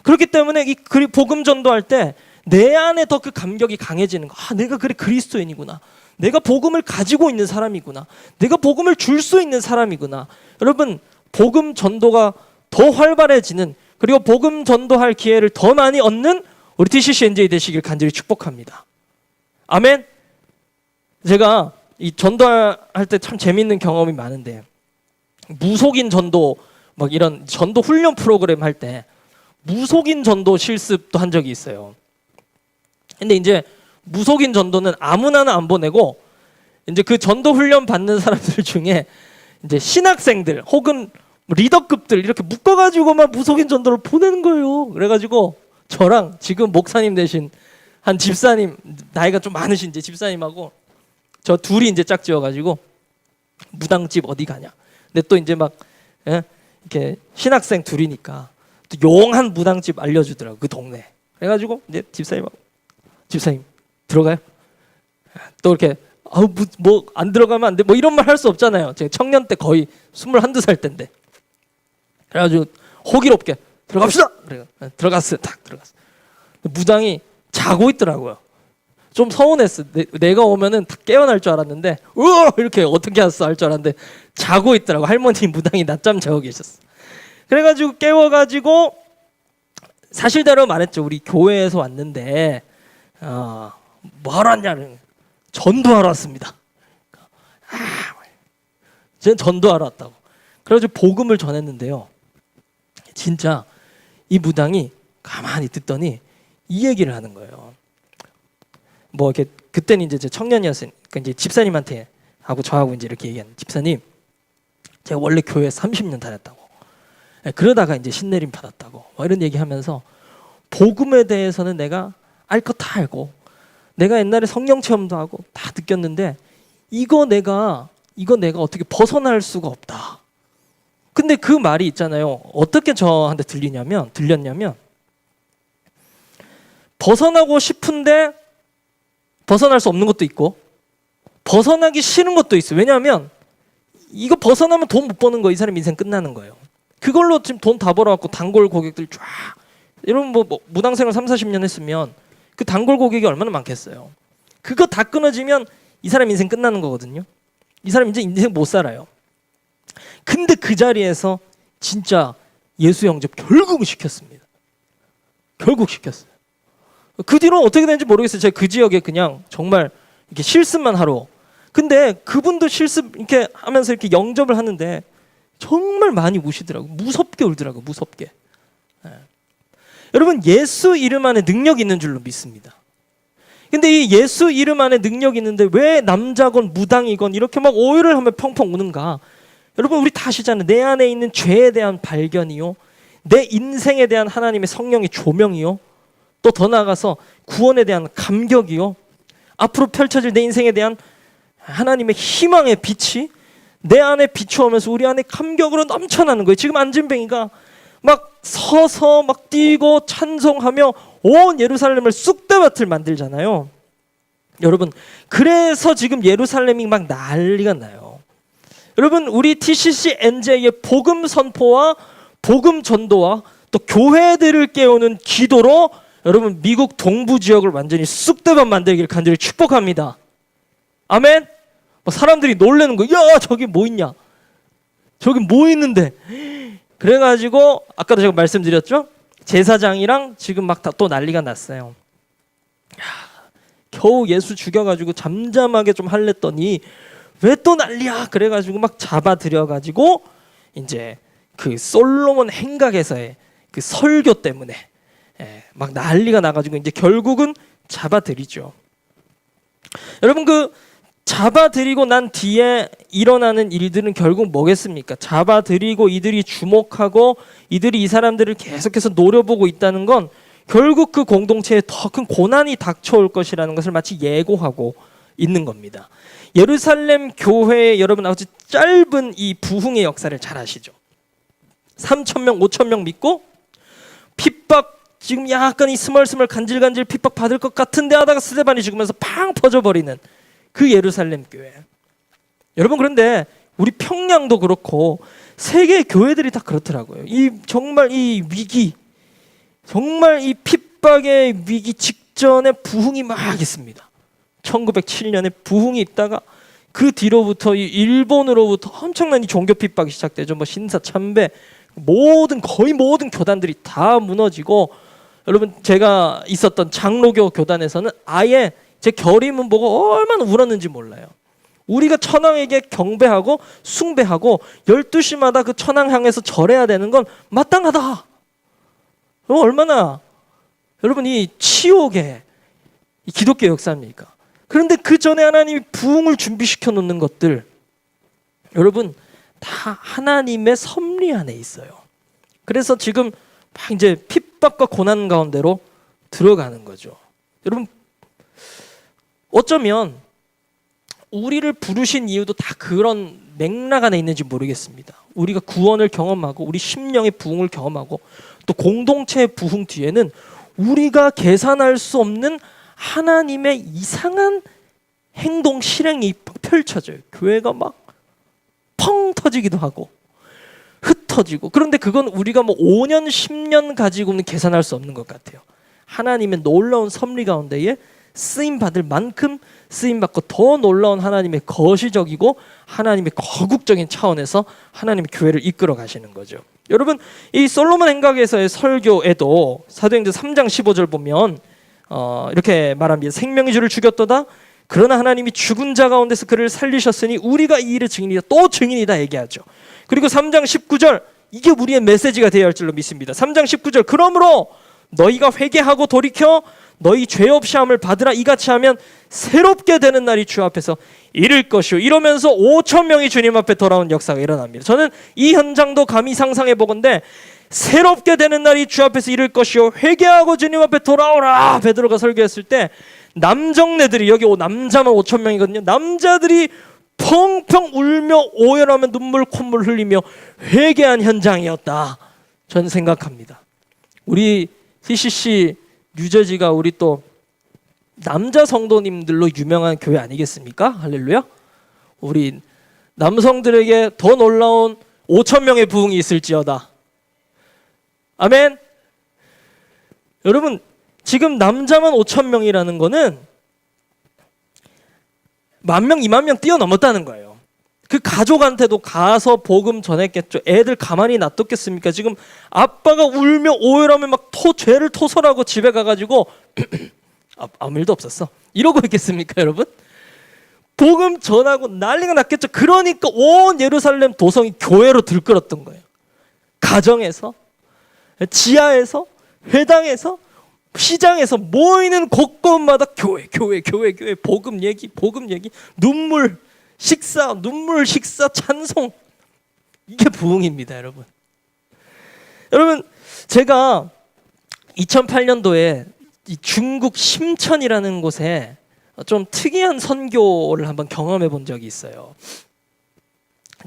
그렇기 때문에 이 복음 전도할 때 내 안에 더 그 감격이 강해지는 거. 내가 그래 그리스도인이구나. 내가 복음을 가지고 있는 사람이구나. 내가 복음을 줄 수 있는 사람이구나. 여러분 복음 전도가 더 활발해지는 그리고 복음 전도할 기회를 더 많이 얻는 우리 TCCNJ 되시길 간절히 축복합니다. 아멘. 제가 이 전도할 때 참 재밌는 경험이 많은데 무속인 전도 막 이런 전도 훈련 프로그램 할 때 무속인 전도 실습도 한 적이 있어요. 근데 이제 무속인 전도는 아무나는 안 보내고 이제 그 전도 훈련 받는 사람들 중에 이제 신학생들 혹은 리더급들 이렇게 묶어가지고만 무속인 전도를 보내는 거예요. 그래가지고 저랑 지금 목사님 되신 한 집사님 나이가 좀 많으신 이제 집사님하고 저 둘이 이제 짝지어가지고 무당집 어디 가냐. 근데 또 이제 막 이렇게 신학생 둘이니까 또 용한 무당집 알려주더라고 그 동네. 그래가지고 이제 집사님 들어가요? 또 이렇게 뭐 안 들어가면 안 돼. 뭐 이런 말 할 수 없잖아요. 제가 청년 때 거의 21~22살 때인데. 그래가지고 호기롭게 들어갑시다. 그래 들어갔어요. 딱 들어갔어. 무당이 자고 있더라고요. 좀 서운했어. 내가 오면은 다 깨어날 줄 알았는데 이렇게 어떻게 했어 할 줄 알았는데 자고 있더라고. 할머니 무당이 낮잠 자고 계셨어. 그래가지고 깨워가지고 사실대로 말했죠. 우리 교회에서 왔는데 뭐 하러 왔냐는 전도하러 왔습니다. 저는 전도하러 왔다고. 그래가지고 복음을 전했는데요. 진짜 이 무당이 가만히 듣더니 이 얘기를 하는 거예요. 뭐 이렇게 그때는 이제 청년이었으니까 이제 집사님한테 하고 저하고 이제 이렇게 얘기하는 집사님, 제가 원래 교회 30년 다녔다고. 그러다가 이제 신내림 받았다고. 뭐 이런 얘기하면서 복음에 대해서는 내가 알 것 다 알고 내가 옛날에 성령 체험도 하고 다 느꼈는데 이거 내가 어떻게 벗어날 수가 없다. 근데 그 말이 있잖아요. 어떻게 저한테 들렸냐면 벗어나고 싶은데 벗어날 수 없는 것도 있고 벗어나기 싫은 것도 있어요. 왜냐하면 이거 벗어나면 돈 못 버는 거, 이 사람 인생 끝나는 거예요. 그걸로 지금 돈 다 벌어갖고 단골 고객들 쫙 이런 뭐 무당생활 30~40년 했으면 그 단골 고객이 얼마나 많겠어요. 그거 다 끊어지면 이 사람 인생 끝나는 거거든요. 이 사람 이제 인생 못 살아요. 근데 그 자리에서 진짜 예수 영접 결국 시켰습니다. 결국 시켰어요. 그 뒤로 어떻게 되는지 모르겠어요. 제가 그 지역에 그냥 정말 이렇게 실습만 하러. 근데 그분도 실습 이렇게 하면서 이렇게 영접을 하는데 정말 많이 우시더라고. 무섭게 울더라고. 무섭게. 여러분 예수 이름 안에 능력이 있는 줄로 믿습니다. 근데 이 예수 이름 안에 능력이 있는데 왜 남자건 무당이건 이렇게 막 오열을 하면 펑펑 우는가? 여러분 우리 다 아시잖아요. 내 안에 있는 죄에 대한 발견이요, 내 인생에 대한 하나님의 성령의 조명이요, 또 더 나아가서 구원에 대한 감격이요. 앞으로 펼쳐질 내 인생에 대한 하나님의 희망의 빛이 내 안에 비추어오면서 우리 안에 감격으로 넘쳐나는 거예요. 지금 안진뱅이가 막 서서 막 뛰고 찬송하며 온 예루살렘을 쑥대밭을 만들잖아요. 여러분, 그래서 지금 예루살렘이 막 난리가 나요. 여러분, 우리 TCC NJ의 복음 선포와 복음 전도와 또 교회들을 깨우는 기도로 여러분 미국 동부 지역을 완전히 쑥대밭 만들기를 간절히 축복합니다. 아멘. 사람들이 놀라는 거야. 야, 저기 뭐 있냐? 저기 뭐 있는데? 그래가지고 아까도 제가 말씀드렸죠. 제사장이랑 지금 막 다 또 난리가 났어요. 야, 겨우 예수 죽여가지고 잠잠하게 좀 할랬더니 왜 또 난리야? 그래가지고 막 잡아들여가지고 이제 그 솔로몬 행각에서의 그 설교 때문에 막 난리가 나가지고 이제 결국은 잡아들이죠. 여러분, 그 잡아들이고 난 뒤에 일어나는 일들은 결국 뭐겠습니까? 잡아들이고 이들이 주목하고 이들이 이 사람들을 계속해서 노려보고 있다는 건 결국 그 공동체에 더 큰 고난이 닥쳐올 것이라는 것을 마치 예고하고 있는 겁니다. 예루살렘 교회에 여러분 아주 짧은 이 부흥의 역사를 잘 아시죠? 3,000명, 5,000명 믿고 핍박, 지금 약간 이 스멀스멀 간질간질 핍박 받을 것 같은데 하다가 스데반이 죽으면서 팡 퍼져버리는 그 예루살렘 교회. 여러분, 그런데 우리 평양도 그렇고 세계 교회들이 다 그렇더라고요. 이 정말 이 위기, 정말 이 핍박의 위기 직전에 부흥이 막 있습니다. 1907년에 부흥이 있다가 그 뒤로부터 이 일본으로부터 엄청난 이 종교 핍박이 시작되죠. 뭐 신사참배, 거의 모든 교단들이 다 무너지고, 여러분 제가 있었던 장로교 교단에서는 아예 제 결의문 보고 얼마나 울었는지 몰라요. 우리가 천황에게 경배하고 숭배하고 12시마다 그 천황 향해서 절해야 되는 건 마땅하다. 얼마나 여러분 이 치욕의 이 기독교 역사입니까? 그런데 그 전에 하나님이 부흥을 준비시켜 놓는 것들, 여러분 다 하나님의 섭리 안에 있어요. 그래서 지금 막 이제 핍박과 고난 가운데로 들어가는 거죠. 여러분, 어쩌면 우리를 부르신 이유도 다 그런 맥락 안에 있는지 모르겠습니다. 우리가 구원을 경험하고 우리 심령의 부흥을 경험하고 또 공동체의 부흥 뒤에는 우리가 계산할 수 없는 하나님의 이상한 행동 실행이 펼쳐져요. 교회가 막 펑 터지기도 하고 흩어지고. 그런데 그건 우리가 뭐 5년 10년 가지고는 계산할 수 없는 것 같아요. 하나님의 놀라운 섭리 가운데에 쓰임받을 만큼 쓰임받고 더 놀라운 하나님의 거시적이고 하나님의 거국적인 차원에서 하나님의 교회를 이끌어 가시는 거죠. 여러분, 이 솔로몬 행각에서의 설교에도 사도행전 3장 15절 보면 이렇게 말합니다. 생명의 주를 죽였도다. 그러나 하나님이 죽은 자 가운데서 그를 살리셨으니 우리가 이 일의 증인이다. 또 증인이다 얘기하죠. 그리고 3장 19절, 이게 우리의 메시지가 되어야 할 줄로 믿습니다. 3장 19절, 그러므로 너희가 회개하고 돌이켜 너희 죄 없이 함을 받으라. 이같이 하면 새롭게 되는 날이 주 앞에서 이를 것이요. 이러면서 5,000명이 주님 앞에 돌아온 역사가 일어납니다. 저는 이 현장도 감히 상상해 보건대 새롭게 되는 날이 주 앞에서 이를 것이요. 회개하고 주님 앞에 돌아오라. 베드로가 설교했을 때 남정네들이, 여기 남자만 5,000명이거든요. 남자들이 펑펑 울며 오열하며 눈물 콧물 흘리며 회개한 현장이었다. 저는 생각합니다. 우리 TCC 뉴저지가 우리 또 남자 성도님들로 유명한 교회 아니겠습니까? 할렐루야. 우리 남성들에게 더 놀라운 5,000명의 부흥이 있을지어다. 아멘. 여러분, 지금 남자만 5,000명이라는 거는 10,000명, 20,000명 뛰어넘었다는 거예요. 그 가족한테도 가서 복음 전했겠죠. 애들 가만히 놔뒀겠습니까? 지금 아빠가 울며 오열하며 막 죄를 토설하고 집에 가가지고 아무 일도 없었어 이러고 있겠습니까, 여러분? 복음 전하고 난리가 났겠죠. 그러니까 온 예루살렘 도성이 교회로 들끓었던 거예요. 가정에서, 지하에서, 회당에서, 시장에서 모이는 곳곳마다 교회, 복음 얘기, 눈물 식사, 찬송. 이게 부흥입니다, 여러분. 여러분, 제가 2008년도에 이 중국 심천이라는 곳에 좀 특이한 선교를 한번 경험해 본 적이 있어요.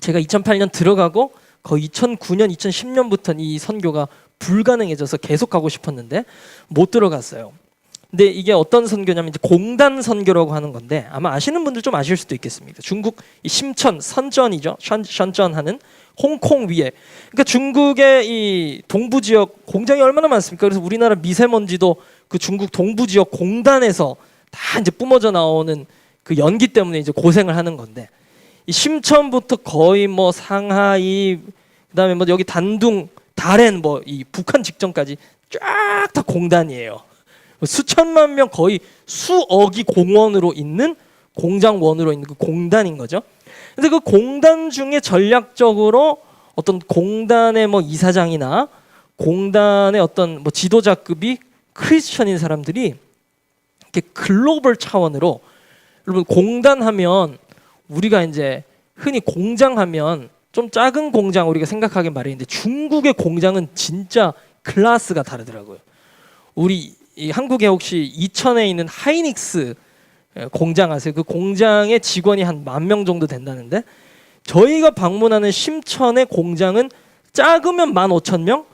제가 2008년 들어가고 거의 2009년, 2010년부터는 이 선교가 불가능해져서 계속 가고 싶었는데 못 들어갔어요. 근데 이게 어떤 선교냐면 이제 공단 선교라고 하는 건데 아마 아시는 분들 좀 아실 수도 있겠습니다. 중국 이 심천, 선전이죠. 션전 하는 홍콩 위에. 그러니까 중국의 이 동부 지역 공장이 얼마나 많습니까? 그래서 우리나라 미세먼지도 그 중국 동부 지역 공단에서 다 이제 뿜어져 나오는 그 연기 때문에 이제 고생을 하는 건데 이 심천부터 거의 뭐 상하이 그다음에 뭐 여기 단둥, 다롄 뭐 이 북한 직전까지 쫙 다 공단이에요. 수천만 명 거의 수억이 공원으로 있는 공장원으로 있는 그 공단인 거죠. 근데 그 공단 중에 전략적으로 어떤 공단의 뭐 이사장이나 공단의 어떤 뭐 지도자급이 크리스천인 사람들이 이렇게 글로벌 차원으로 여러분 공단하면 우리가 이제 흔히 공장하면 좀 작은 공장 우리가 생각하기 마련인데 중국의 공장은 진짜 클래스가 다르더라고요. 우리 이 한국에 혹시 이천에 있는 하이닉스 공장 아세요? 그 공장의 직원이 한 10,000명 정도 된다는데 저희가 방문하는 심천의 공장은 작으면 15,000명,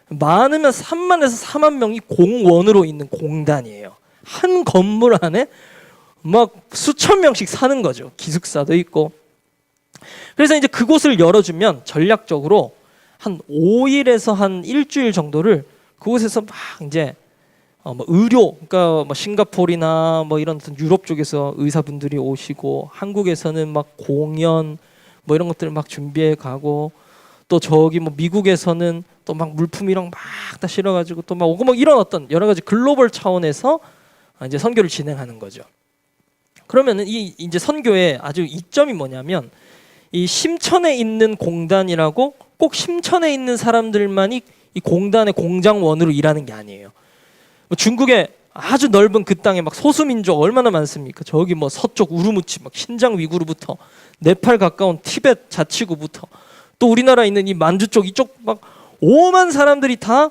많으면 30,000에서 40,000명이 공원으로 있는 공단이에요. 한 건물 안에 막 수천 명씩 사는 거죠. 기숙사도 있고. 그래서 이제 그곳을 열어주면 전략적으로 한 5일에서 한 일주일 정도를 그곳에서 막 이제 뭐 의료, 그러니까 뭐 싱가포르나 뭐 이런 유럽 쪽에서 의사분들이 오시고 한국에서는 막 공연 뭐 이런 것들을 막 준비해 가고 또 저기 뭐 미국에서는 또 막 물품이랑 막 다 실어가지고 또 막 오고 막 이런 어떤 여러 가지 글로벌 차원에서 이제 선교를 진행하는 거죠. 그러면은 이 이제 선교의 아주 이점이 뭐냐면 이 심천에 있는 공단이라고 꼭 심천에 있는 사람들만이 이 공단의 공장원으로 일하는 게 아니에요. 중국의 아주 넓은 그 땅에 막 소수민족 얼마나 많습니까? 저기 뭐 서쪽 우르무치, 막 신장 위구르부터 네팔 가까운 티벳 자치구부터 또 우리나라에 있는 이 만주 쪽 이쪽 막 오만 사람들이 다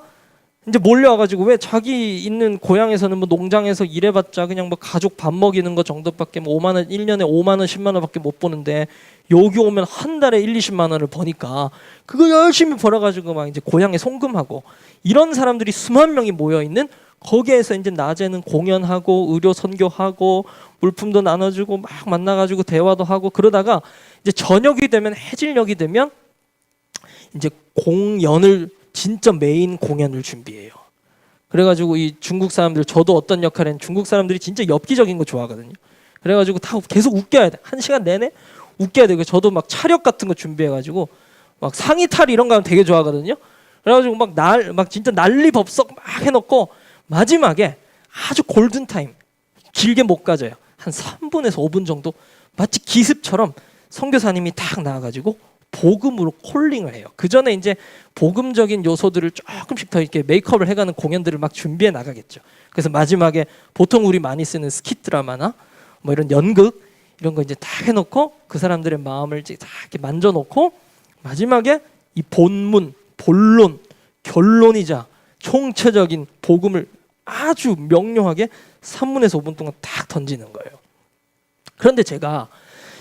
이제 몰려와가지고 왜 자기 있는 고향에서는 뭐 농장에서 일해봤자 그냥 뭐 가족 밥 먹이는 거 정도밖에 뭐 5만 원 1년에 5만 원 10만 원밖에 못 버는데 여기 오면 한 달에 1-20만 원을 버니까 그거 열심히 벌어가지고 막 이제 고향에 송금하고 이런 사람들이 수만 명이 모여 있는 거기에서 이제 낮에는 공연하고 의료 선교하고 물품도 나눠주고 막 만나가지고 대화도 하고 그러다가 이제 저녁이 되면 해질녘이 되면 이제 공연을 진짜 메인 공연을 준비해요. 그래가지고 이 중국 사람들 저도 어떤 역할은 중국 사람들이 진짜 엽기적인 거 좋아하거든요. 그래가지고 다 계속 웃겨야 돼. 1시간 내내 웃겨야 돼. 저도 막 차력 같은 거 준비해가지고 막 상의 탈 이런 거 하면 되게 좋아하거든요. 그래가지고 막 진짜 난리 법석 막 해놓고 마지막에 아주 골든 타임 길게 못 가져요. 한 3분에서 5분 정도 마치 기습처럼 선교사님이 딱 나와가지고 복음으로 콜링을 해요. 그 전에 이제 복음적인 요소들을 조금씩 더 이렇게 메이크업을 해가는 공연들을 막 준비해 나가겠죠. 그래서 마지막에 보통 우리 많이 쓰는 스킷 드라마나 뭐 이런 연극 이런 거 이제 딱 해놓고 그 사람들의 마음을 이제 딱 이렇게 만져놓고 마지막에 이 본문, 본론, 결론이자 총체적인 복음을 아주 명료하게 3분에서 5분 동안 딱 던지는 거예요. 그런데 제가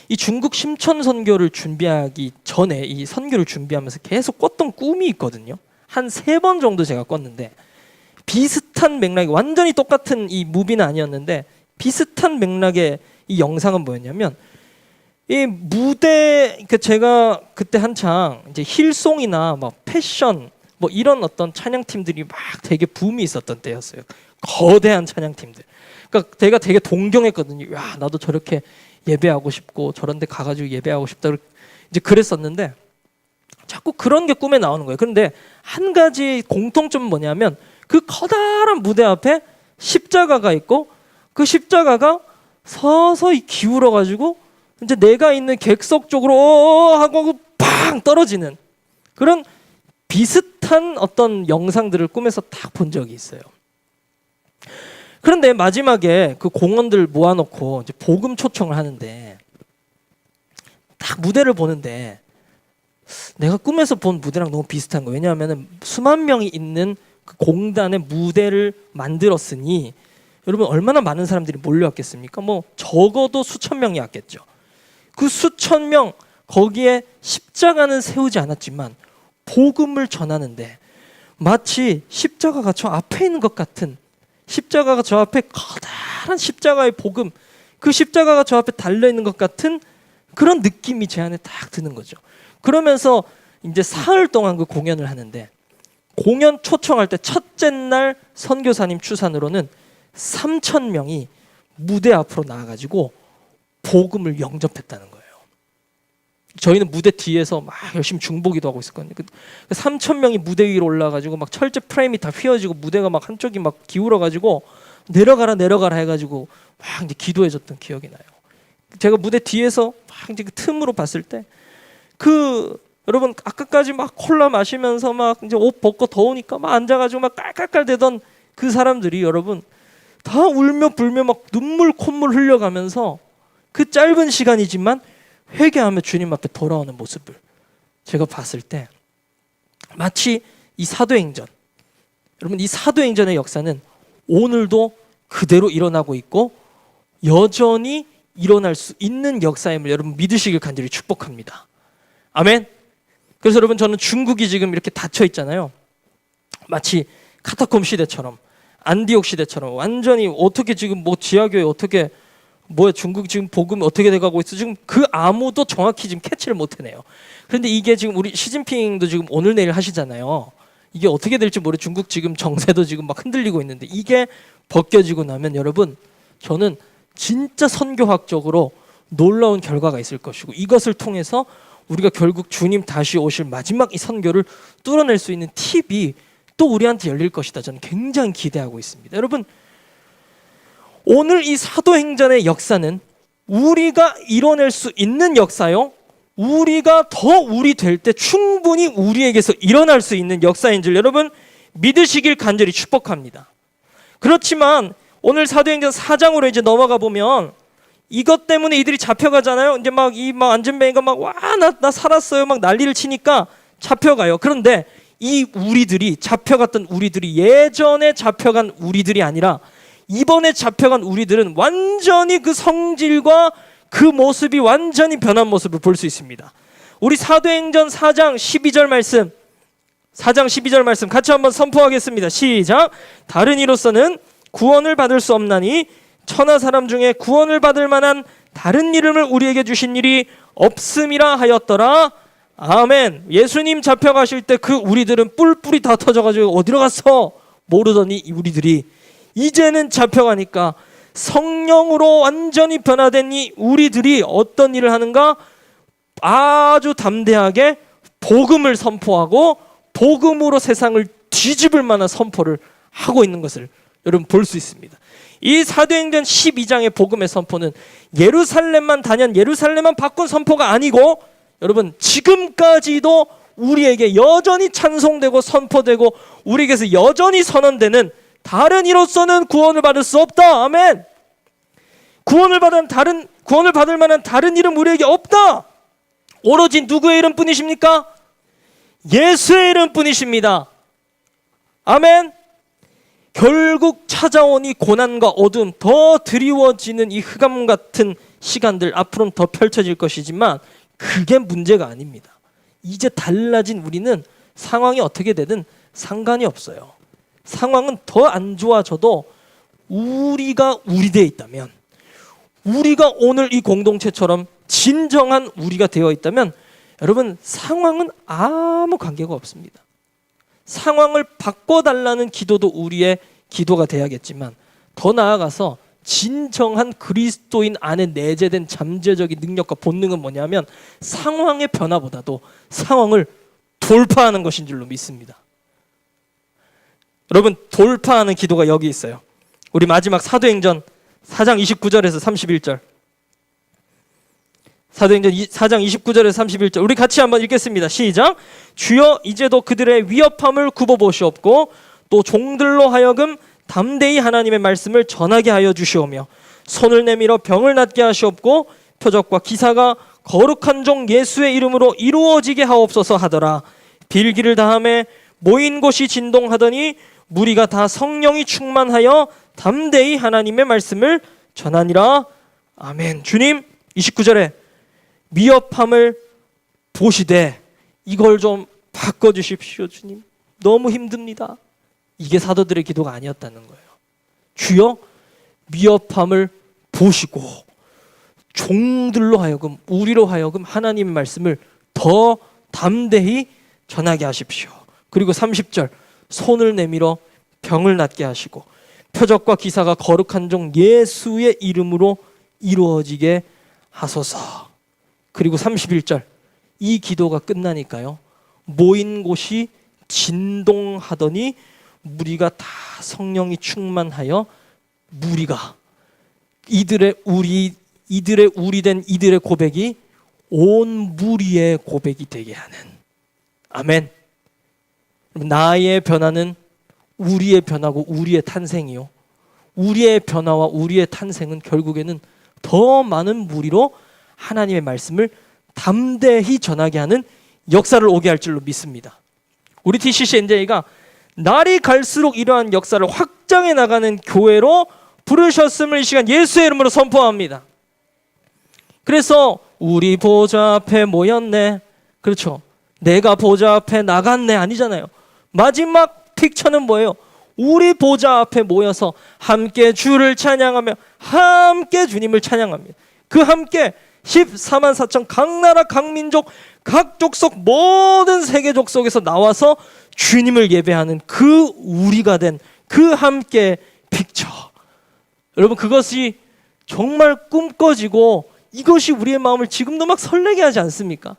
이 중국 심천 선교를 준비하기 전에 이 선교를 준비하면서 계속 꿨던 꿈이 있거든요. 한 3번 정도 제가 꿨는데 비슷한 맥락이 완전히 똑같은 이 무비는 아니었는데 비슷한 맥락의 이 영상은 뭐였냐면 이 무대 제가 그때 한창 이제 힐송이나 막 패션 뭐 이런 어떤 찬양팀들이 막 되게 붐이 있었던 때였어요. 거대한 찬양팀들. 그러니까 제가 되게 동경했거든요. 야, 나도 저렇게 예배하고 싶고 저런 데 가가지고 예배하고 싶다 이제 그랬었는데 자꾸 그런 게 꿈에 나오는 거예요. 그런데 한 가지 공통점은 뭐냐면 그 커다란 무대 앞에 십자가가 있고 그 십자가가 서서히 기울어가지고 이제 내가 있는 객석 쪽으로 하고 팡 떨어지는 그런 비슷한 어떤 영상들을 꿈에서 딱 본 적이 있어요. 그런데 마지막에 그 공원들 모아놓고 이제 복음 초청을 하는데 딱 무대를 보는데 내가 꿈에서 본 무대랑 너무 비슷한 거예요. 왜냐하면 수만 명이 있는 그 공단의 무대를 만들었으니 여러분 얼마나 많은 사람들이 몰려왔겠습니까? 뭐 적어도 수천 명이 왔겠죠. 그 수천 명 거기에 십자가는 세우지 않았지만 복음을 전하는데 마치 십자가가 저 앞에 있는 것 같은, 십자가가 저 앞에 커다란 십자가의 복음, 그 십자가가 저 앞에 달려있는 것 같은 그런 느낌이 제 안에 딱 드는 거죠. 그러면서 이제 사흘 동안 그 공연을 하는데, 공연 초청할 때 첫째 날 선교사님 추산으로는 3,000명이 무대 앞으로 나와가지고 복음을 영접했다는 거예요. 저희는 무대 뒤에서 막 열심히 중보기도 하고 있었거든요. 3,000명이 무대 위로 올라가지고 막 철제 프레임이 다 휘어지고 무대가 막 한쪽이 막 기울어가지고 내려가라 해가지고 막 이제 기도해줬던 기억이 나요. 제가 무대 뒤에서 막 이제 그 틈으로 봤을 때 여러분 아까까지 막 콜라 마시면서 막 이제 옷 벗고 더우니까 막 앉아가지고 막 깔깔깔 대던 그 사람들이 여러분 다 울며 불며 막 눈물 콧물 흘려가면서 그 짧은 시간이지만 회개하며 주님 앞에 돌아오는 모습을 제가 봤을 때 마치 이 사도행전, 여러분 이 사도행전의 역사는 오늘도 그대로 일어나고 있고 여전히 일어날 수 있는 역사임을 여러분 믿으시길 간절히 축복합니다. 아멘. 그래서 여러분 저는 중국이 지금 이렇게 닫혀 있잖아요. 마치 카타콤 시대처럼, 안디옥 시대처럼 완전히 어떻게 지금 뭐 지하교회 어떻게 뭐야 중국 지금 복음이 어떻게 돼가고 있어, 지금 그 아무도 정확히 지금 캐치를 못해내요. 그런데 이게 지금 우리 시진핑도 지금 오늘 내일 하시잖아요. 이게 어떻게 될지 모르, 중국 지금 정세도 지금 막 흔들리고 있는데 이게 벗겨지고 나면 여러분 저는 진짜 선교학적으로 놀라운 결과가 있을 것이고, 이것을 통해서 우리가 결국 주님 다시 오실 마지막 이 선교를 뚫어낼 수 있는 팁이 또 우리한테 열릴 것이다. 저는 굉장히 기대하고 있습니다. 여러분 오늘 이 사도행전의 역사는 우리가 이뤄낼 수 있는 역사요, 우리가 더 우리 될 때 충분히 우리에게서 일어날 수 있는 역사인 줄 여러분 믿으시길 간절히 축복합니다. 그렇지만 오늘 사도행전 4장으로 이제 넘어가 보면 이것 때문에 이들이 잡혀가잖아요. 이제 막 안전뱅이가 막 와 나 살았어요 막 난리를 치니까 잡혀가요. 그런데 이 우리들이 잡혀갔던 우리들이 예전에 잡혀간 우리들이 아니라 이번에 잡혀간 우리들은 완전히 그 성질과 그 모습이 완전히 변한 모습을 볼 수 있습니다. 우리 사도행전 4장 12절 말씀, 4장 12절 말씀 같이 한번 선포하겠습니다. 시작. 다른 이로서는 구원을 받을 수 없나니 천하 사람 중에 구원을 받을 만한 다른 이름을 우리에게 주신 일이 없음이라 하였더라. 아멘. 예수님 잡혀가실 때 그 우리들은 뿔뿔이 다 터져가지고 어디로 갔어 모르더니 우리들이 이제는 잡혀가니까 성령으로 완전히 변화된 이 우리들이 어떤 일을 하는가? 아주 담대하게 복음을 선포하고 복음으로 세상을 뒤집을 만한 선포를 하고 있는 것을 여러분 볼 수 있습니다. 이 사도행전 12장의 복음의 선포는 예루살렘만 단연 예루살렘만 바꾼 선포가 아니고 여러분 지금까지도 우리에게 여전히 찬송되고 선포되고 우리에게서 여전히 선언되는, 다른 이로서는 구원을 받을 수 없다. 아멘. 구원을 받을 만한 다른 이름 우리에게 없다. 오로지 누구의 이름뿐이십니까? 예수의 이름뿐이십니다. 아멘. 결국 찾아온 이 고난과 어두움, 더 드리워지는 이 흑암 같은 시간들 앞으로는 더 펼쳐질 것이지만 그게 문제가 아닙니다. 이제 달라진 우리는 상황이 어떻게 되든 상관이 없어요. 상황은 더 안 좋아져도 우리가 우리 되어 있다면, 우리가 오늘 이 공동체처럼 진정한 우리가 되어 있다면 여러분 상황은 아무 관계가 없습니다. 상황을 바꿔달라는 기도도 우리의 기도가 돼야겠지만 더 나아가서 진정한 그리스도인 안에 내재된 잠재적인 능력과 본능은 뭐냐면 상황의 변화보다도 상황을 돌파하는 것인 줄로 믿습니다. 여러분 돌파하는 기도가 여기 있어요. 우리 마지막 사도행전 4장 29절에서 31절, 사도행전 4장 29절에서 31절 우리 같이 한번 읽겠습니다. 시작. 주여 이제도 그들의 위협함을 굽어보시옵고 또 종들로 하여금 담대히 하나님의 말씀을 전하게 하여 주시오며 손을 내밀어 병을 낫게 하시옵고 표적과 기사가 거룩한 종 예수의 이름으로 이루어지게 하옵소서 하더라. 빌기를 다함에 모인 곳이 진동하더니 무리가 다 성령이 충만하여 담대히 하나님의 말씀을 전하니라. 아멘. 주님, 29절에 미흡함을 보시되 이걸 좀 바꿔주십시오. 주님, 너무 힘듭니다. 이게 사도들의 기도가 아니었다는 거예요. 주여, 미흡함을 보시고 종들로 하여금, 우리로 하여금 하나님의 말씀을 더 담대히 전하게 하십시오. 그리고 30절, 손을 내밀어 병을 낫게 하시고 표적과 기사가 거룩한 종 예수의 이름으로 이루어지게 하소서. 그리고 31절, 이 기도가 끝나니까요, 모인 곳이 진동하더니 무리가 다 성령이 충만하여, 무리가 이들의 우리된 이들의 고백이 온 무리의 고백이 되게 하는. 아멘. 나의 변화는 우리의 변화고 우리의 탄생이요, 우리의 변화와 우리의 탄생은 결국에는 더 많은 무리로 하나님의 말씀을 담대히 전하게 하는 역사를 오게 할 줄로 믿습니다. 우리 TCC NJ가 날이 갈수록 이러한 역사를 확장해 나가는 교회로 부르셨음을 이 시간 예수의 이름으로 선포합니다. 그래서 우리 보좌 앞에 모였네, 그렇죠, 내가 보좌 앞에 나갔네 아니잖아요. 마지막 픽처는 뭐예요? 우리 보좌 앞에 모여서 함께 주를 찬양하며 함께 주님을 찬양합니다. 그 함께 14만 4천 각 나라 각 민족 각 족속 모든 세계 족속에서 나와서 주님을 예배하는 그 우리가 된 그 함께 픽처. 여러분, 그것이 정말 꿈꿔지고 이것이 우리의 마음을 지금도 막 설레게 하지 않습니까?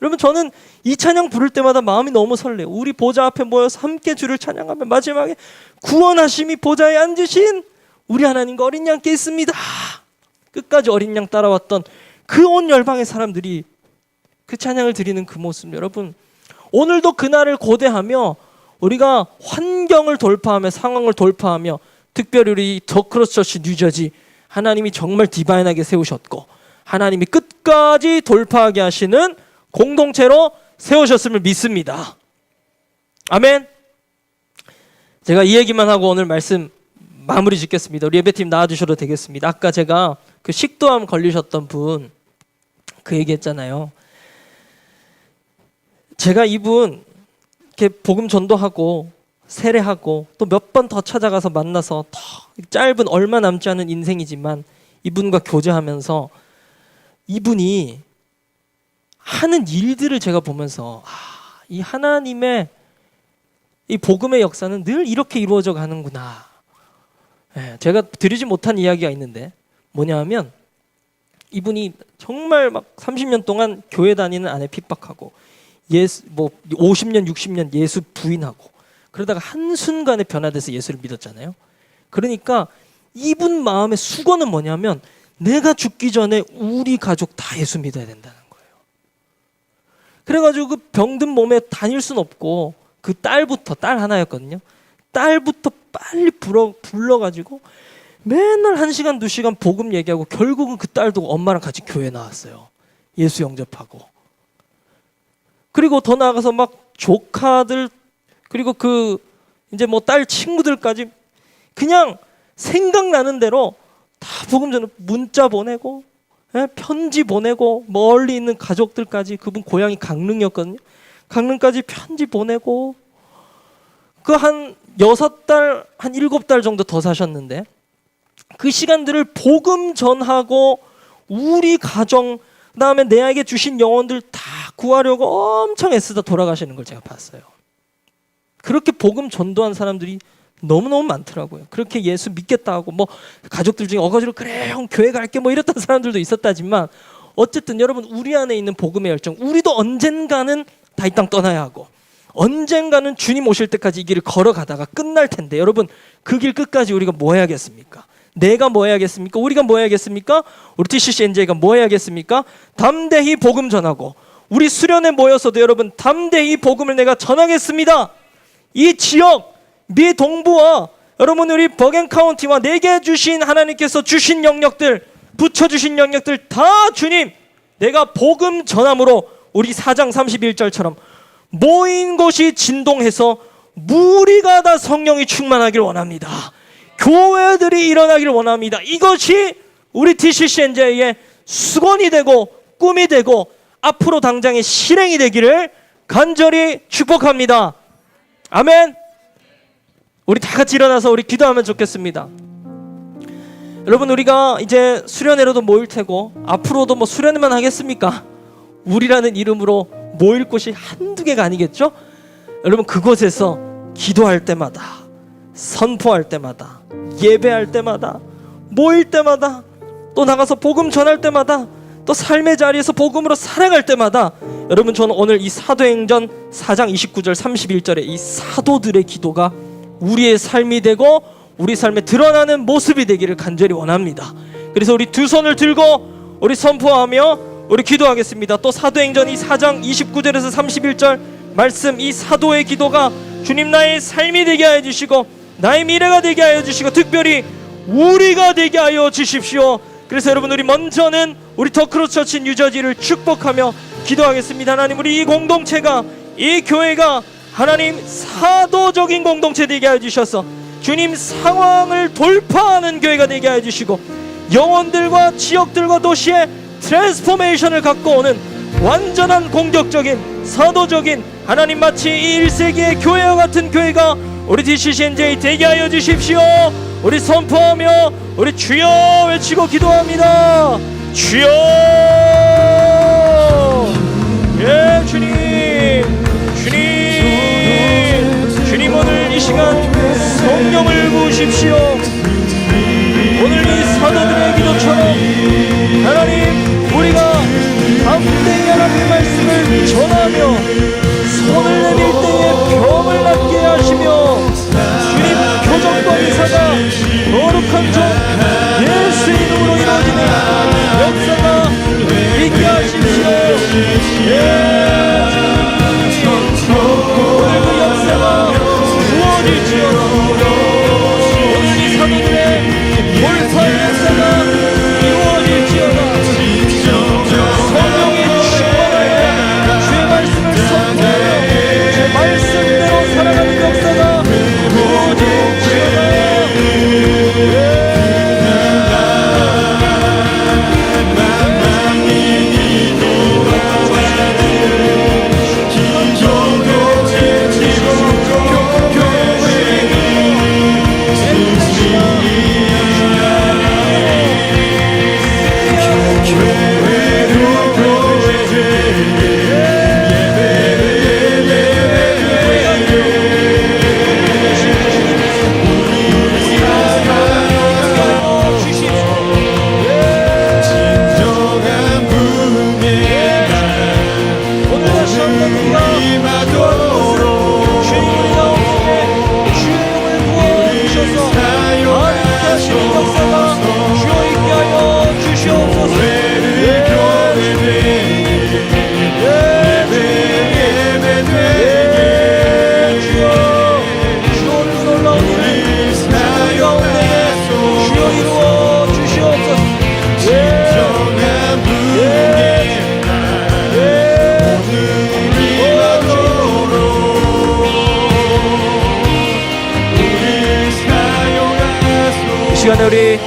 여러분, 저는 이 찬양 부를 때마다 마음이 너무 설레요. 우리 보좌 앞에 모여서 함께 주를 찬양하며 마지막에 구원하심이 보좌에 앉으신 우리 하나님과 어린 양께 있습니다. 끝까지 어린 양 따라왔던 그 온 열방의 사람들이 그 찬양을 드리는 그 모습, 여러분, 오늘도 그날을 고대하며 우리가 환경을 돌파하며 상황을 돌파하며, 특별히 우리 더 크로스처치 뉴저지, 하나님이 정말 디바인하게 세우셨고 하나님이 끝까지 돌파하게 하시는 공동체로 세우셨음을 믿습니다. 아멘. 제가 이 얘기만 하고 오늘 말씀 마무리 짓겠습니다. 우리 예배팀 나와주셔도 되겠습니다. 아까 제가 그 식도암 걸리셨던 분 그 얘기했잖아요. 제가 이분 이렇게 복음 전도하고 세례하고 또 몇 번 더 찾아가서 만나서 더 짧은 얼마 남지 않은 인생이지만 이분과 교제하면서 이분이 하는 일들을 제가 보면서 이 하나님의 이 복음의 역사는 늘 이렇게 이루어져 가는구나. 제가 드리지 못한 이야기가 있는데 뭐냐면, 이분이 정말 막 30년 동안 교회 다니는 아내 핍박하고 예수 50년 60년 예수 부인하고 그러다가 한순간에 변화돼서 예수를 믿었잖아요. 그러니까 이분 마음의 수고는 뭐냐면, 내가 죽기 전에 우리 가족 다 예수 믿어야 된다는 거예요. 그래가지고 그 병든 몸에 다닐 순 없고 그 딸부터, 딸 하나였거든요. 딸부터 빨리 불러가지고 맨날 1시간 2시간 복음 얘기하고 결국은 그 딸도 엄마랑 같이 교회 나왔어요. 예수 영접하고. 그리고 더 나아가서 막 조카들, 그리고 그 이제 뭐 딸 친구들까지 그냥 생각나는 대로 다 복음 전에 문자 보내고, 편지 보내고, 멀리 있는 가족들까지, 그분 고향이 강릉이었거든요. 강릉까지 편지 보내고, 그 한 6달, 한 7달 정도 더 사셨는데, 그 시간들을 복음 전하고 우리 가정, 그다음에 내에게 주신 영혼들 다 구하려고 엄청 애쓰다 돌아가시는 걸 제가 봤어요. 그렇게 복음 전도한 사람들이 너무너무 많더라고요. 그렇게 예수 믿겠다 하고 뭐 가족들 중에 어거지로 그래 형 교회 갈게 뭐 이랬던 사람들도 있었다지만, 어쨌든 여러분, 우리 안에 있는 복음의 열정, 우리도 언젠가는 다 이 땅 떠나야 하고 언젠가는 주님 오실 때까지 이 길을 걸어가다가 끝날 텐데, 여러분, 그 길 끝까지 우리가 뭐 해야겠습니까? 내가 뭐 해야겠습니까? 우리가 뭐 해야겠습니까? 우리 TCC NJ가 뭐 해야겠습니까? 담대히 복음 전하고, 우리 수련회 모여서도 여러분 담대히 복음을 내가 전하겠습니다. 이 지역 미 동부와 여러분 우리 버겐 카운티와 내게 주신 하나님께서 주신 영역들, 붙여주신 영역들 다 주님, 내가 복음 전함으로 우리 4장 31절처럼 모인 곳이 진동해서 무리가 다 성령이 충만하길 원합니다. 교회들이 일어나길 원합니다. 이것이 우리 DCCNJ의 수건이 되고 꿈이 되고 앞으로 당장의 실행이 되기를 간절히 축복합니다. 아멘. 우리 다 같이 일어나서 우리 기도하면 좋겠습니다. 여러분, 우리가 이제 수련회로도 모일 테고 앞으로도 뭐 수련회만 하겠습니까? 우리라는 이름으로 모일 곳이 한두 개가 아니겠죠? 여러분, 그곳에서 기도할 때마다, 선포할 때마다, 예배할 때마다, 모일 때마다, 또 나가서 복음 전할 때마다, 또 삶의 자리에서 복음으로 살아갈 때마다, 여러분, 저는 오늘 이 사도행전 4장 29절 31절의 이 사도들의 기도가 우리의 삶이 되고 우리 삶에 드러나는 모습이 되기를 간절히 원합니다. 그래서 우리 두 손을 들고 우리 선포하며 우리 기도하겠습니다. 또 사도행전 이 4장 29절에서 31절 말씀, 이 사도의 기도가 주님 나의 삶이 되게 하여 주시고 나의 미래가 되게 하여 주시고 특별히 우리가 되게 하여 주십시오. 그래서 여러분, 우리 먼저는 우리 더크로스 처치 뉴저지를 축복하며 기도하겠습니다. 하나님, 우리 이 공동체가, 이 교회가 하나님 사도적인 공동체 되게 하여 주셔서 주님 상황을 돌파하는 교회가 되게 하여 주시고 영혼들과 지역들과 도시의 트랜스포메이션을 갖고 오는 완전한 공격적인 사도적인 하나님, 마치 이 1세기의 교회와 같은 교회가 우리 DCCNJ 되게 하여 주십시오. 우리 선포하며 우리 주여 외치고 기도합니다. 주여. 예, 주님, 주님 오늘 이 시간 성령을 부으십시오. 오늘 이 사도들의 기도처럼 하나님, 우리가 담대히 하나님의 말씀을 전하며 손을 내밀 때에 병을 낫게 하시며 주님 표적과 미사가 거룩한 종 예수 이름으로 이루어지는 역사가 있게 하십시오. 오늘 그 역사가 부어질지어다. 오늘 이 사도들의 돌파의 역사가 이루어질지어다. 성령이 충만하여 주의 말씀을 선포하여 주의 말씀대로 살아가는 역사가 부어질지어다. 시간에 우리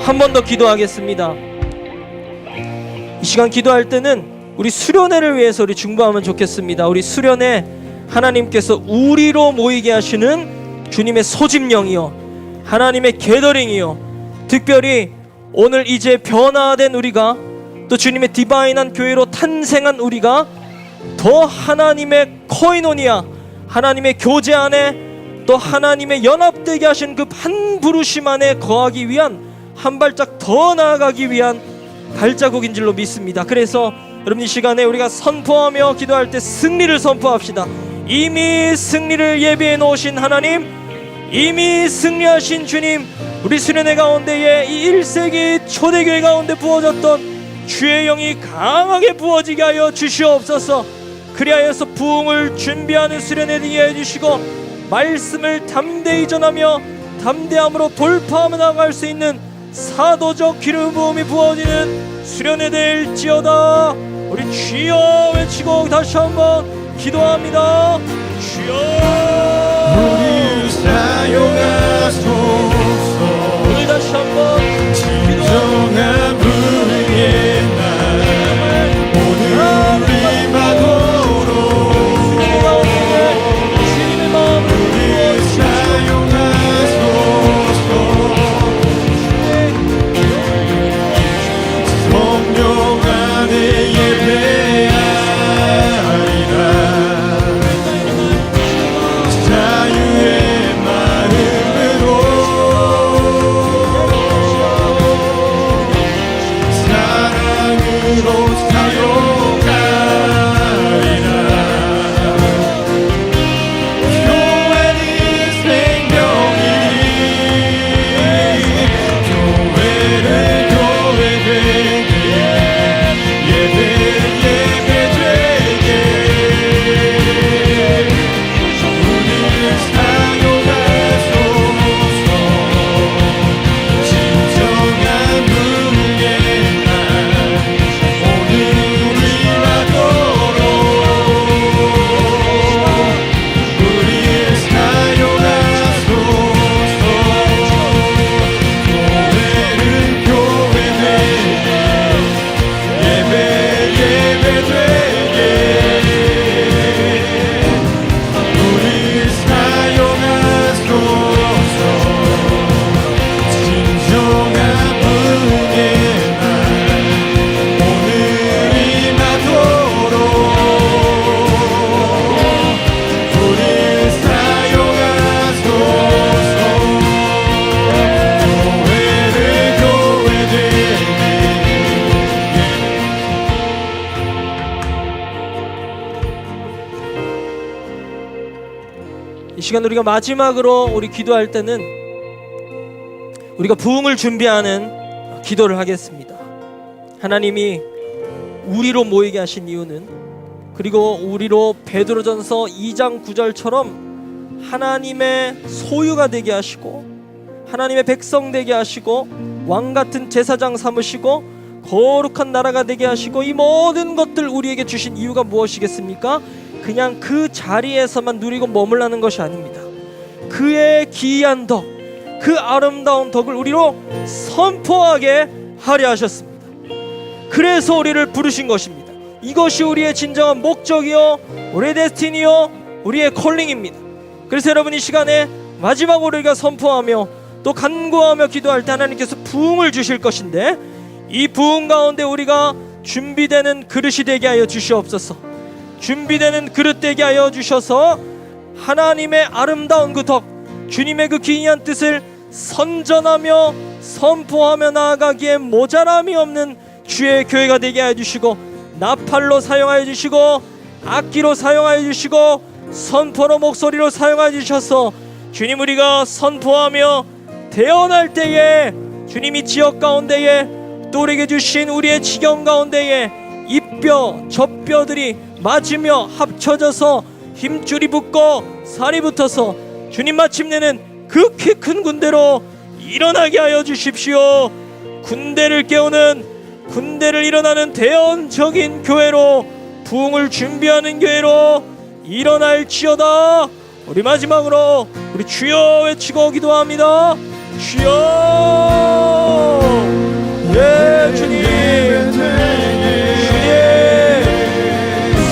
한 번 더 기도하겠습니다. 이 시간 기도할 때는 우리 수련회를 위해서 우리 중보하면 좋겠습니다. 우리 수련회 하나님께서 우리로 모이게 하시는 주님의 소집령이요, 하나님의 게더링이요, 특별히 오늘 이제 변화된 우리가, 또 주님의 디바인한 교회로 탄생한 우리가 더 하나님의 코이노니아, 하나님의 교제 안에, 또 하나님의 연합되게 하신 그 한 부르심 안에 거하기 위한, 한 발짝 더 나아가기 위한 발자국인 줄로 믿습니다. 그래서 여러분, 이 시간에 우리가 선포하며 기도할 때 승리를 선포합시다. 이미 승리를 예비해 놓으신 하나님, 이미 승리하신 주님, 우리 수련회 가운데에 이 1세기 초대교회 가운데 부어졌던 주의 영이 강하게 부어지게 하여 주시옵소서. 그리하여서 부흥을 준비하는 수련회 되게 해주시고 말씀을 담대히 전하며 담대함으로 돌파하며 나갈 수 있는 사도적 기름 부음이 부어지는 수련회 될지어다. 우리 주여 외치고 다시 한번 기도합니다. 주여. 사용하소서. 오늘 다시 한번 진정한 부흥의 날 오늘 임하도록 주님의 마음을 우리 사용하소서. 성령 안에 예배하리라. 자유의 마음으로 사랑으로 사용하리라. 교회는 생명이니 교회를 교회되게 예배 예배되게 우리를 사용하소서. 진정한 부흥의 날 오늘 임하도록 우리를 사용하소서. 교회를 교회되게 예배 예배되게 우리를 사용하소서. 진정한 부흥의 날 오늘 임하도록 우리를 사용하소서. 교회를 교회되게 이 시간 우리가 마지막으로 우리 기도할 때는 우리가 부흥을 준비하는 기도를 하겠습니다. 하나님이 우리로 모이게 하신 이유는, 그리고 우리로 베드로전서 2장 9절처럼 하나님의 소유가 되게 하시고 하나님의 백성 되게 하시고 왕같은 제사장 삼으시고 거룩한 나라가 되게 하시고 이 모든 것들 우리에게 주신 이유가 무엇이겠습니까? 그냥 그 자리에서만 누리고 머물라는 것이 아닙니다. 그의 기이한 덕, 그 아름다운 덕을 우리로 선포하게 하려 하셨습니다. 그래서 우리를 부르신 것입니다. 이것이 우리의 진정한 목적이요, 우리의 데스티니요, 우리의 콜링입니다. 그래서 여러분, 이 시간에 마지막으로 우리가 선포하며 또 간구하며 기도할 때 하나님께서 부흥을 주실 것인데, 이 부흥 가운데 우리가 준비되는 그릇이 되게 하여 주시옵소서. 준비되는 그릇 되게 하여 주셔서 하나님의 아름다운 그 덕, 주님의 그 기이한 뜻을 선전하며 선포하며 나아가기에 모자람이 없는 주의 교회가 되게 하여 주시고, 나팔로 사용하여 주시고 악기로 사용하여 주시고 선포로 목소리로 사용하여 주셔서 주님, 우리가 선포하며 태어날 때에 주님이 지역 가운데에 또 우리에게 주신 우리의 지경 가운데에 이 뼈 저 뼈들이 맞으며 합쳐져서 힘줄이 붙고 살이 붙어서 주님 마침내는 그 키 큰 군대로 일어나게 하여 주십시오. 군대를 깨우는, 군대를 일어나는 대언적인 교회로, 부흥을 준비하는 교회로 일어날지어다. 우리 마지막으로 우리 주여 외치고 기도합니다. 주여, 예 주님, 주님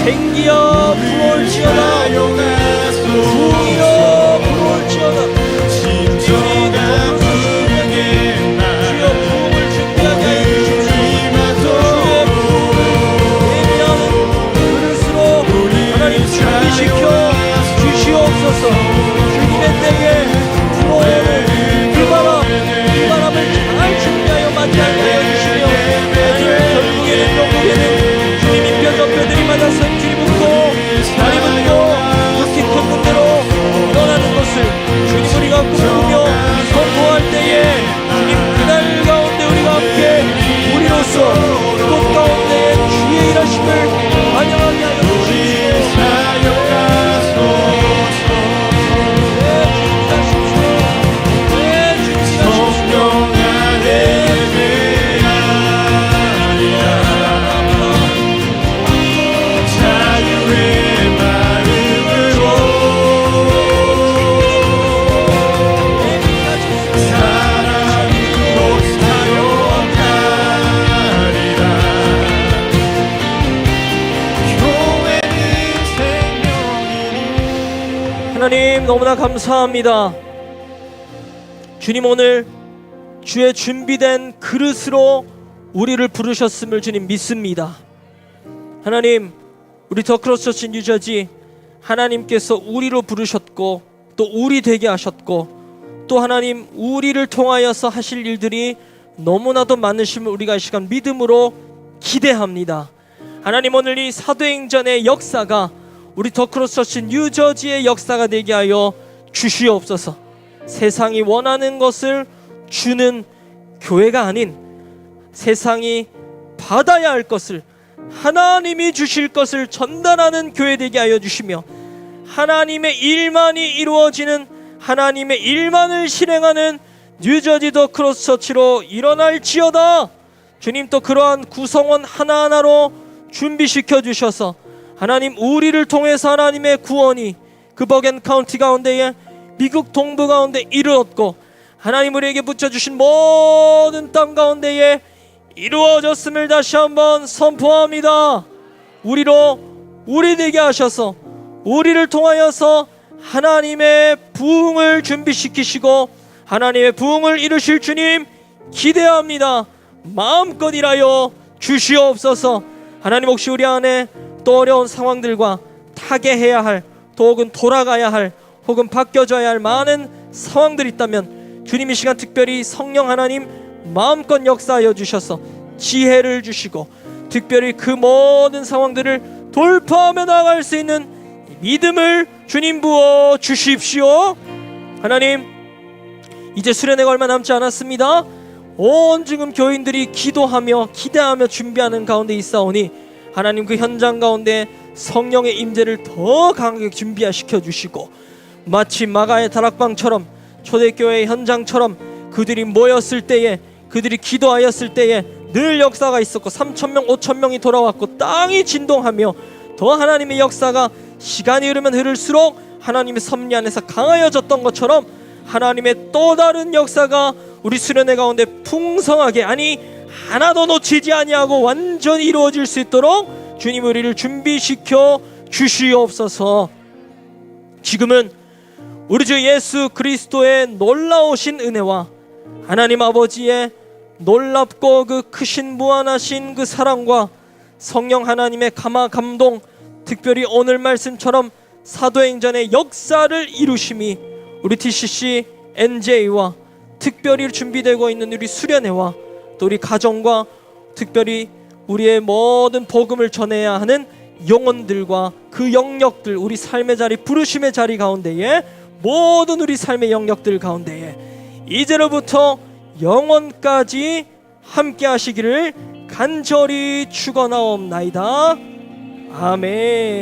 생기여 불어올지어다. 부흥이여 불어올지어다. 진정한 부흥의 날 주여 부흥을 준비하게 하여 주십시오. 예비하는 그릇으로 하나님 준비시켜 주시옵소서. 주님의 때에 불어오는 그 바람을 잘 준비하여 맞이하게 하여 주시며 하나님 너무나 감사합니다. 주님, 오늘 주의 준비된 그릇으로 우리를 부르셨음을 주님 믿습니다. 하나님, 우리 더크로스처치 뉴저지 하나님께서 우리로 부르셨고 또 우리 되게 하셨고 또 하나님 우리를 통하여서 하실 일들이 너무나도 많으심을 우리가 이 시간 믿음으로 기대합니다. 하나님, 오늘 이 사도행전의 역사가 우리 더크로스처치 뉴저지의 역사가 되게 하여 주시옵소서. 세상이 원하는 것을 주는 교회가 아닌 세상이 받아야 할 것을 하나님이 주실 것을 전달하는 교회 되게 하여 주시며 하나님의 일만이 이루어지는 하나님의 일만을 실행하는 뉴저지 더크로스처치로 일어날지어다. 주님, 또 그러한 구성원 하나하나로 준비시켜 주셔서 하나님 우리를 통해서 하나님의 구원이 그 버겐 카운티 가운데에 미국 동부 가운데 이루었고 하나님 우리에게 붙여주신 모든 땅 가운데에 이루어졌음을 다시 한번 선포합니다. 우리로 우리 되게 하셔서 우리를 통하여서 하나님의 부흥을 준비시키시고 하나님의 부흥을 이루실 주님 기대합니다. 마음껏 일하여 주시옵소서. 하나님, 혹시 우리 안에 또 어려운 상황들과 타개해야 할 또 혹은 돌아가야 할 혹은 바뀌어져야 할 많은 상황들이 있다면 주님 이 시간 특별히 성령 하나님 마음껏 역사하여 주셔서 지혜를 주시고 특별히 그 모든 상황들을 돌파하며 나아갈 수 있는 믿음을 주님 부어 주십시오. 하나님, 이제 수련회가 얼마 남지 않았습니다. 온 지금 교인들이 기도하며 기대하며 준비하는 가운데 있사오니 하나님 그 현장 가운데 성령의 임재를 더 강하게 준비시켜 주시고 마치 마가의 다락방처럼 초대교회의 현장처럼 그들이 모였을 때에 그들이 기도하였을 때에 늘 역사가 있었고 3,000명 5,000명이 돌아왔고 땅이 진동하며 더 하나님의 역사가 시간이 흐르면 흐를수록 하나님의 섭리 안에서 강하여졌던 것처럼 하나님의 또 다른 역사가 우리 수련회 가운데 풍성하게 아니 하나도 놓치지 아니하고 완전히 이루어질 수 있도록 주님 우리를 준비시켜 주시옵소서. 지금은 우리 주 예수 그리스도의 놀라우신 은혜와 하나님 아버지의 놀랍고 그 크신 무한하신 그 사랑과 성령 하나님의 감동, 특별히 오늘 말씀처럼 사도행전의 역사를 이루심이 우리 TCC NJ와 특별히 준비되고 있는 우리 수련회와 또 우리 가정과 특별히 우리의 모든 복음을 전해야 하는 영혼들과 그 영역들, 우리 삶의 자리, 부르심의 자리 가운데에 모든 우리 삶의 영역들 가운데에 이제로부터 영원까지 함께 하시기를 간절히 축원하옵나이다. 아멘.